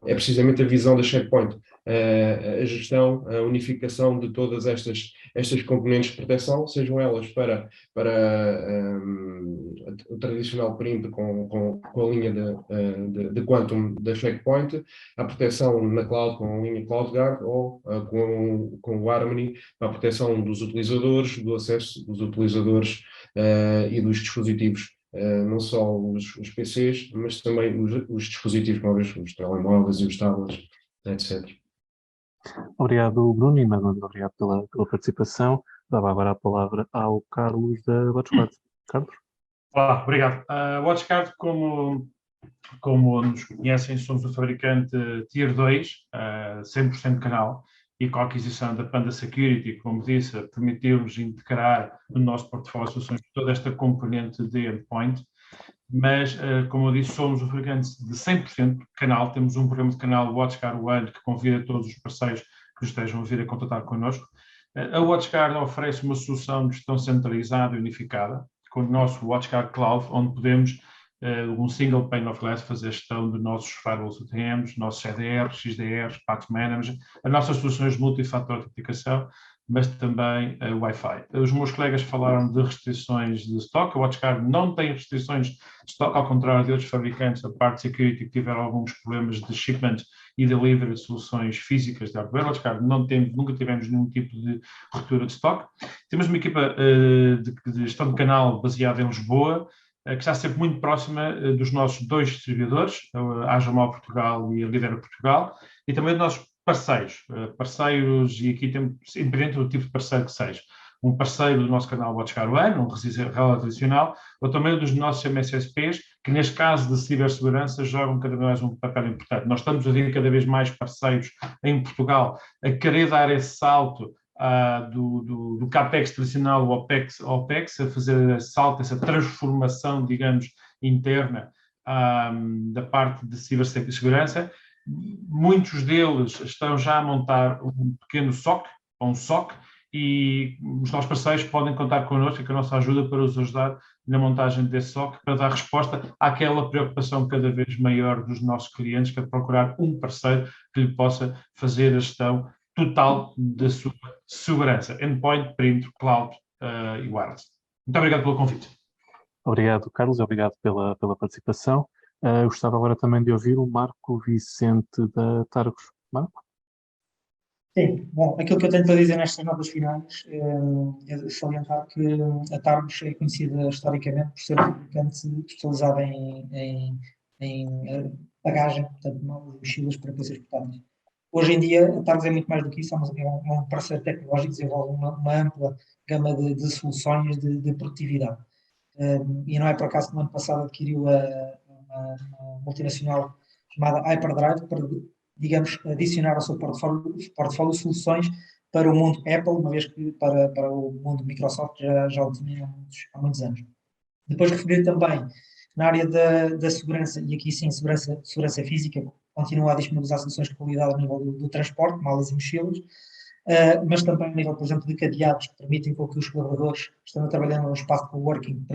é precisamente a visão da Checkpoint, a gestão, a unificação de todas estas componentes de proteção, sejam elas para o tradicional print com a linha de Quantum da Checkpoint, a proteção na cloud com a linha CloudGuard, ou com o Harmony para a proteção dos utilizadores, do acesso dos utilizadores e dos dispositivos. Não só os PCs, mas também os dispositivos móveis, os telemóveis e os tablets, etc. Obrigado, Bruno, e mais uma vez obrigado pela participação. Dava agora a palavra ao Carlos da WatchGuard. Carlos? Olá, obrigado. A WatchGuard, como nos conhecem, somos o fabricante Tier 2, 100% canal, e com a aquisição da Panda Security, como disse, permitiu-nos integrar no nosso portfólio de soluções toda esta componente de endpoint, mas, como eu disse, somos o fabricante de 100% canal, temos um programa de canal WatchGuard One que convida todos os parceiros que estejam a vir a contatar connosco. A WatchGuard oferece uma solução de gestão centralizada e unificada, com o nosso WatchGuard Cloud, onde podemos um single pane of glass fazer a gestão de nossos firewalls UTMs, nossos CDRs, XDRs, Path Manager, as nossas soluções de multifator de autenticação, mas também Wi-Fi. Os meus colegas falaram de restrições de stock. A WatchGuard não tem restrições de stock, ao contrário de outros fabricantes da parte de security que tiveram alguns problemas de shipment e delivery de soluções físicas de hardware. A WatchGuard nunca tivemos nenhum tipo de ruptura de stock. Temos uma equipa de gestão de canal baseada em Lisboa, que está sempre muito próxima dos nossos dois distribuidores, a Ajamal Portugal e a Lidera Portugal, e também dos nossos parceiros, e aqui temos, independente do tipo de parceiro que seja, um parceiro do nosso canal WatchGuard One, um relógio tradicional, ou também dos nossos MSSPs, que neste caso de cibersegurança jogam cada vez mais um papel importante. Nós estamos a ver cada vez mais parceiros em Portugal a querer dar esse salto do CAPEX tradicional ao OPEX, a fazer esse salto, essa transformação, digamos, interna da parte de cibersegurança. Muitos deles estão já a montar um pequeno SOC, ou um SOC, e os nossos parceiros podem contar connosco e com a nossa ajuda para os ajudar na montagem desse SOC, para dar resposta àquela preocupação cada vez maior dos nossos clientes, que é procurar um parceiro que lhe possa fazer a gestão total da sua segurança, endpoint, print, cloud e wireless. Muito obrigado pelo convite. Obrigado, Carlos, e obrigado pela participação. Gostava agora também de ouvir o Marco Vicente da Targos. Marco? Sim, bom, aquilo que eu tenho para dizer nestas notas finais é salientar que a Targos é conhecida historicamente por ser um fabricante especializado em bagagem, portanto, mochilas para PCs portáteis. Hoje em dia, a Targos é muito mais do que isso, é um parceiro tecnológico, desenvolve uma ampla gama de soluções de produtividade. E não é por acaso que no ano passado adquiriu uma multinacional chamada Hyperdrive para, digamos, adicionar ao seu portfólio soluções para o mundo Apple, uma vez que para o mundo Microsoft já o tinha há muitos anos. Depois referir também na área da segurança, e aqui sim, segurança física, continua a disponibilizar soluções de qualidade a nível do transporte, malas e mochilas, mas também a nível, por exemplo, de cadeados que permitem que os colaboradores que estão a trabalhar no espaço de coworking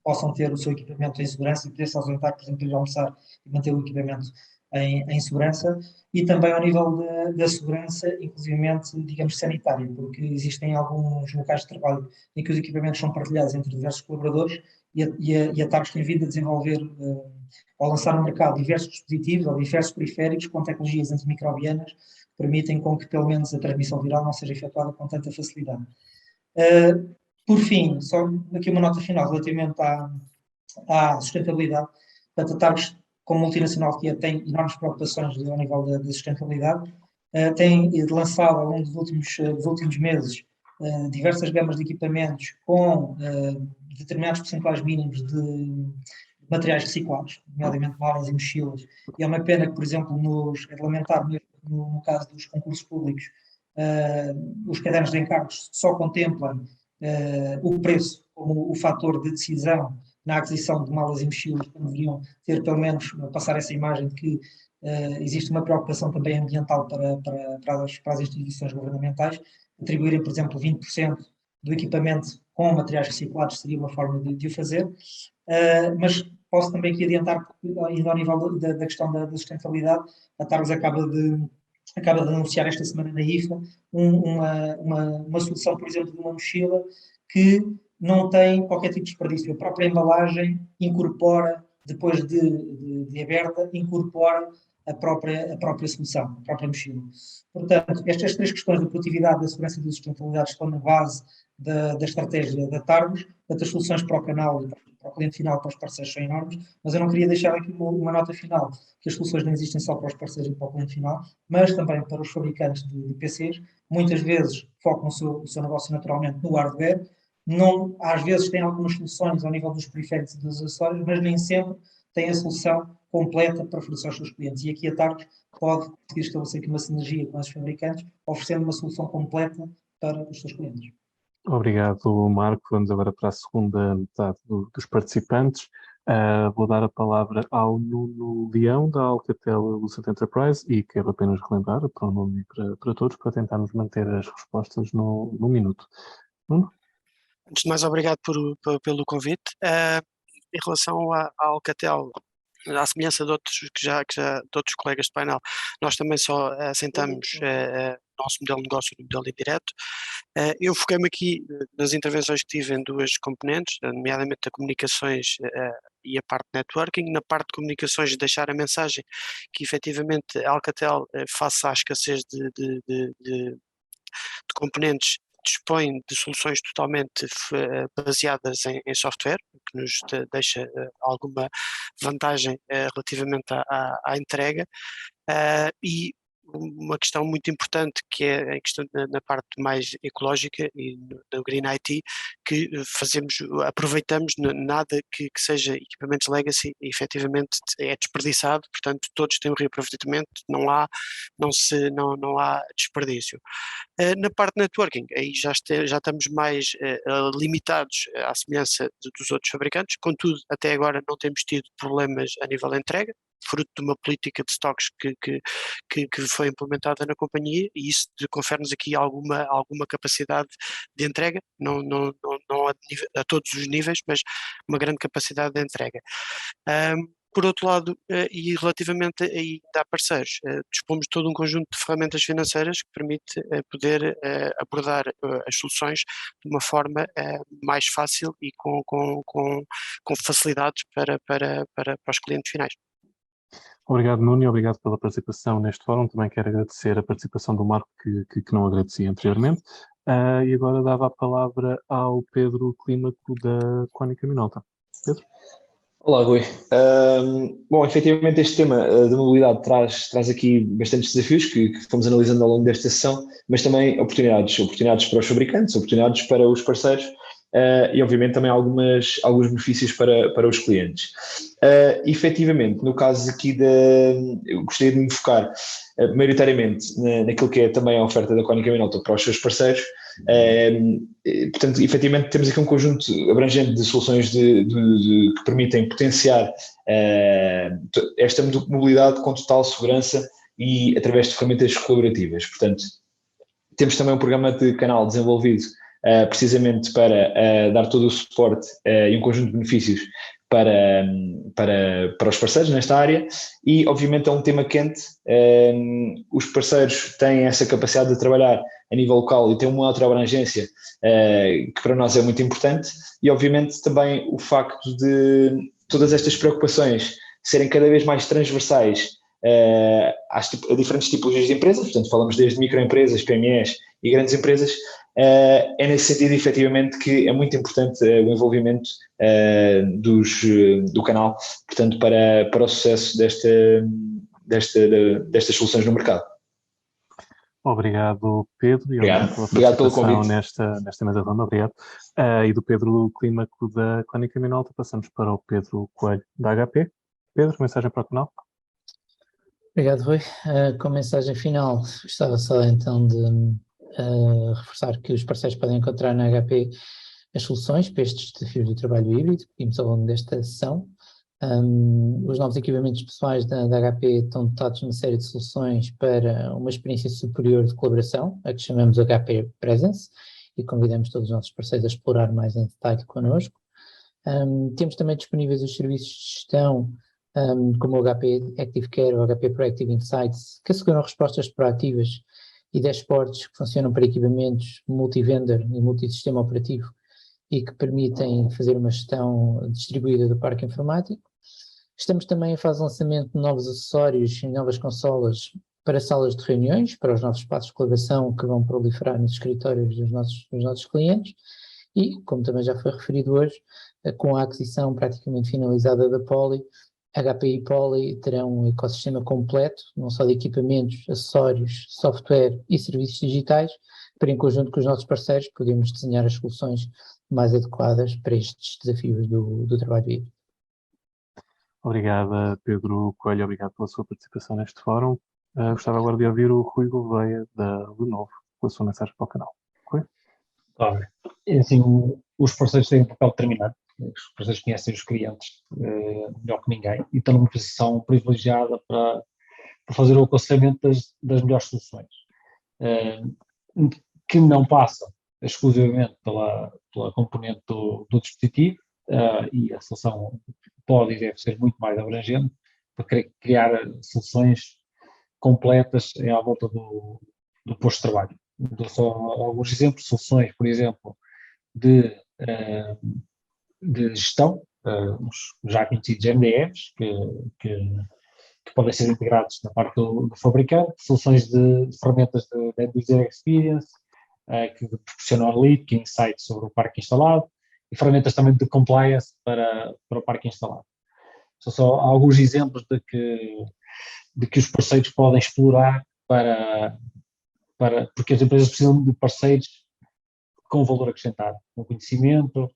possam ter o seu equipamento em segurança e poder-se ausentar, por exemplo, ir almoçar e manter o equipamento em segurança, e também ao nível da segurança, inclusivamente, digamos, sanitária, porque existem alguns locais de trabalho em que os equipamentos são partilhados entre diversos colaboradores, e a Targos tem vindo a desenvolver ou lançar no mercado diversos dispositivos ou diversos periféricos com tecnologias antimicrobianas permitem com que pelo menos a transmissão viral não seja efetuada com tanta facilidade. Por fim, só aqui uma nota final relativamente à sustentabilidade. Portanto, a Targus, como multinacional que é, tem enormes preocupações ao nível da sustentabilidade, tem lançado ao longo dos últimos meses diversas gamas de equipamentos com determinados percentuais mínimos de materiais reciclados, nomeadamente malas e mochilas, e é uma pena que, por exemplo, é de lamentar mesmo no caso dos concursos públicos, os cadernos de encargos só contemplam o preço como o fator de decisão na aquisição de malas e mochilas, que deveriam ter pelo menos passar essa imagem de que existe uma preocupação também ambiental para as instituições governamentais. Atribuírem, por exemplo, 20% do equipamento com materiais reciclados seria uma forma de o fazer, mas posso também aqui adiantar, ainda ao nível da questão da sustentabilidade, a Targus acaba de anunciar esta semana na IFA uma solução, por exemplo, de uma mochila que não tem qualquer tipo de desperdício. A própria embalagem incorpora, depois de aberta, incorpora a própria solução, a própria mochila. Portanto, estas três questões da produtividade, da segurança e da sustentabilidade estão na base da estratégia da Targus. As soluções para o canal e para o cliente final, para os parceiros, são enormes, mas eu não queria deixar aqui uma nota final, que as soluções não existem só para os parceiros e para o cliente final, mas também para os fabricantes de PCs. Muitas vezes focam o seu negócio naturalmente no hardware, às vezes têm algumas soluções ao nível dos periféricos e dos acessórios, mas nem sempre têm a solução completa para oferecer aos seus clientes. E aqui a Targus pode conseguir estabelecer aqui uma sinergia com esses fabricantes, oferecendo uma solução completa para os seus clientes. Obrigado, Marco. Vamos agora para a segunda metade dos participantes. Vou dar a palavra ao Nuno Leão, da Alcatel Lucent Enterprise, e quero apenas relembrar, para o Nuno e para todos, para tentarmos manter as respostas no minuto. Nuno? Antes de mais, obrigado pelo convite. Em relação à Alcatel, à semelhança de outros de outros colegas de painel, nós também só assentamos o nosso modelo de negócio no modelo indireto. Eu foquei-me aqui nas intervenções que tive em duas componentes, nomeadamente a comunicações e a parte de networking. Na parte de comunicações, deixar a mensagem que efetivamente a Alcatel, face à escassez de componentes, dispõe de soluções totalmente baseadas em software, que nos deixa alguma vantagem relativamente à entrega, e uma questão muito importante, que é a questão na parte mais ecológica e no Green IT, que aproveitamos nada que seja equipamentos legacy, efetivamente é desperdiçado, portanto todos têm um reaproveitamento, não há desperdício. Na parte de networking, aí já estamos mais limitados à semelhança dos outros fabricantes, contudo até agora não temos tido problemas a nível de entrega, fruto de uma política de stocks que foi implementada na companhia, e isso confere-nos aqui alguma capacidade de entrega, não a todos os níveis, mas uma grande capacidade de entrega. Por outro lado, e relativamente a parceiros, dispomos de todo um conjunto de ferramentas financeiras que permite poder abordar as soluções de uma forma mais fácil e com facilidades para os clientes finais. Obrigado, Nuno, e obrigado pela participação neste fórum. Também quero agradecer a participação do Marco, que não agradeci anteriormente. E agora dava a palavra ao Pedro Clímaco, da Cónica Minolta. Pedro? Olá, Rui. Bom, efetivamente este tema da mobilidade traz aqui bastantes desafios que fomos analisando ao longo desta sessão, mas também oportunidades para os fabricantes, oportunidades para os parceiros, e obviamente também alguns benefícios para os clientes. Efetivamente, no caso aqui eu gostaria de me focar maioritariamente naquilo que é também a oferta da Cónica Minolta para os seus parceiros. Portanto, efetivamente temos aqui um conjunto abrangente de soluções que permitem potenciar esta mobilidade com total segurança e através de ferramentas colaborativas. Portanto, temos também um programa de canal desenvolvido precisamente para dar todo o suporte e um conjunto de benefícios para os parceiros nesta área, e obviamente é um tema quente. Os parceiros têm essa capacidade de trabalhar a nível local e têm uma outra abrangência que para nós é muito importante, e obviamente também o facto de todas estas preocupações serem cada vez mais transversais a diferentes tipologias de empresas, portanto falamos desde microempresas, PMEs e grandes empresas, é nesse sentido efetivamente que é muito importante o envolvimento do canal, portanto para o sucesso destas soluções no mercado. Obrigado, Pedro, e obrigado pelo convite. nesta mesa ronda, obrigado. E do Pedro Clímaco da Cónica Minolta, passamos para o Pedro Coelho da HP. Pedro, mensagem para o canal. Obrigado, Rui. Com mensagem final, gostava só então de reforçar que os parceiros podem encontrar na HP as soluções para estes desafios do trabalho híbrido que vimos ao longo desta sessão. Os novos equipamentos pessoais da HP estão dotados de uma série de soluções para uma experiência superior de colaboração, a que chamamos HP Presence, e convidamos todos os nossos parceiros a explorar mais em detalhe connosco. Temos também disponíveis os serviços de gestão, como o HP Active Care ou o HP Proactive Insights, que asseguram respostas proativas e dashboards que funcionam para equipamentos multi-vendor e multi-sistema operativo e que permitem fazer uma gestão distribuída do parque informático. Estamos também em fase de lançamento de novos acessórios e novas consolas para salas de reuniões, para os novos espaços de colaboração que vão proliferar nos escritórios dos nossos clientes e, como também já foi referido hoje, com a aquisição praticamente finalizada da Poly, HP e Poly terão um ecossistema completo, não só de equipamentos, acessórios, software e serviços digitais, para em conjunto com os nossos parceiros podermos desenhar as soluções mais adequadas para estes desafios do trabalho híbrido. Obrigado, Pedro Coelho, obrigado pela sua participação neste fórum. Gostava agora de ouvir o Rui Gouveia da Lenovo com a sua mensagem para o canal. Rui? Claro. Assim, os parceiros têm um papel determinante. Os parceiros conhecem os clientes melhor que ninguém e estão numa posição privilegiada para fazer o aconselhamento das melhores soluções, que não passam exclusivamente pela componente do dispositivo, e a solução pode e deve ser muito mais abrangente para criar soluções completas à volta do posto de trabalho. Dou só alguns exemplos, soluções, por exemplo, de gestão, os já conhecidos MDFs, que podem ser integrados na parte do fabricante, soluções de ferramentas de User Experience, que proporcionam analítica e insights sobre o parque instalado, e ferramentas também de compliance para o parque instalado. São só alguns exemplos de que os parceiros podem explorar porque as empresas precisam de parceiros com valor acrescentado, com conhecimento,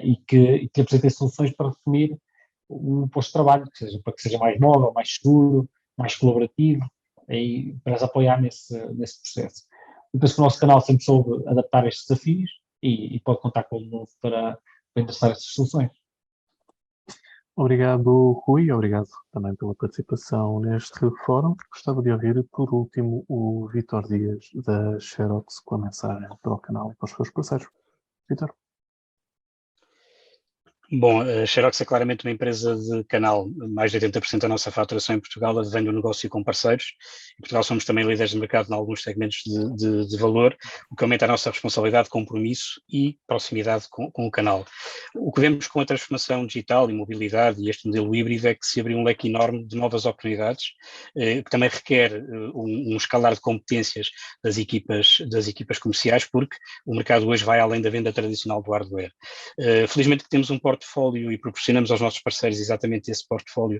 e que apresentem soluções para definir o posto de trabalho, para que seja mais móvel, mais seguro, mais colaborativo, e para as apoiar nesse processo. Eu penso que o nosso canal sempre soube adaptar estes desafios e pode contar com o Lenovo para endereçar estas soluções. Obrigado, Rui, obrigado também pela participação neste fórum. Gostava de ouvir, por último, o Vítor Dias, da Xerox, com a mensagem para o canal e para os seus parceiros. Vítor? Bom, a Xerox é claramente uma empresa de canal. Mais de 80% da nossa faturação em Portugal advém do negócio com parceiros. Em Portugal somos também líderes de mercado em alguns segmentos de valor, o que aumenta a nossa responsabilidade, compromisso e proximidade com o canal. O que vemos com a transformação digital e mobilidade e este modelo híbrido é que se abriu um leque enorme de novas oportunidades, que também requer um escalar de competências das equipas comerciais, porque o mercado hoje vai além da venda tradicional do hardware. Felizmente que temos um portfólio e proporcionamos aos nossos parceiros exatamente esse portfólio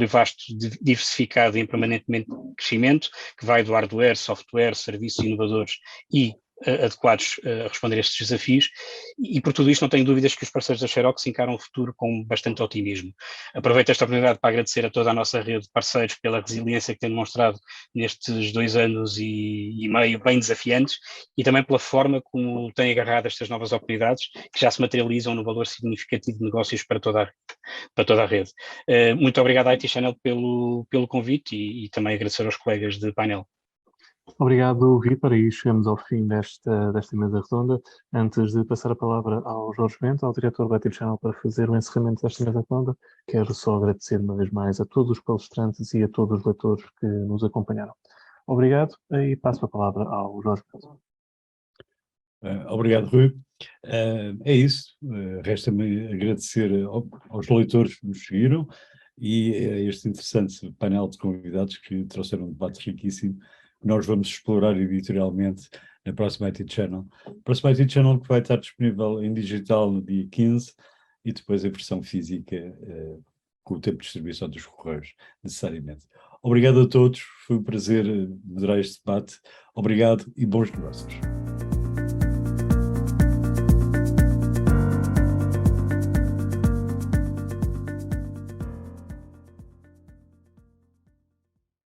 vasto, diversificado e em permanentemente crescimento, que vai do hardware, software, serviços inovadores e adequados a responder a estes desafios, e por tudo isto não tenho dúvidas que os parceiros da Xerox encaram o futuro com bastante otimismo. Aproveito esta oportunidade para agradecer a toda a nossa rede de parceiros pela resiliência que têm demonstrado nestes 2 anos e meio bem desafiantes, e também pela forma como têm agarrado estas novas oportunidades, que já se materializam no valor significativo de negócios para toda a rede. Muito obrigado à IT Channel pelo convite e também agradecer aos colegas de painel. Obrigado, Vítor, e chegamos ao fim desta mesa redonda. Antes de passar a palavra ao Jorge Bento, ao diretor da IT Channel, para fazer o encerramento desta mesa redonda, quero só agradecer uma vez mais a todos os palestrantes e a todos os leitores que nos acompanharam. Obrigado e passo a palavra ao Jorge Bento. Obrigado, Rui. É isso. Resta-me agradecer aos leitores que nos seguiram e este interessante painel de convidados que trouxeram um debate riquíssimo, que nós vamos explorar editorialmente na próxima IT Channel. A próxima IT Channel que vai estar disponível em digital no dia 15 e depois a versão física com o tempo de distribuição dos correios, necessariamente. Obrigado a todos, foi um prazer moderar este debate. Obrigado e bons negócios.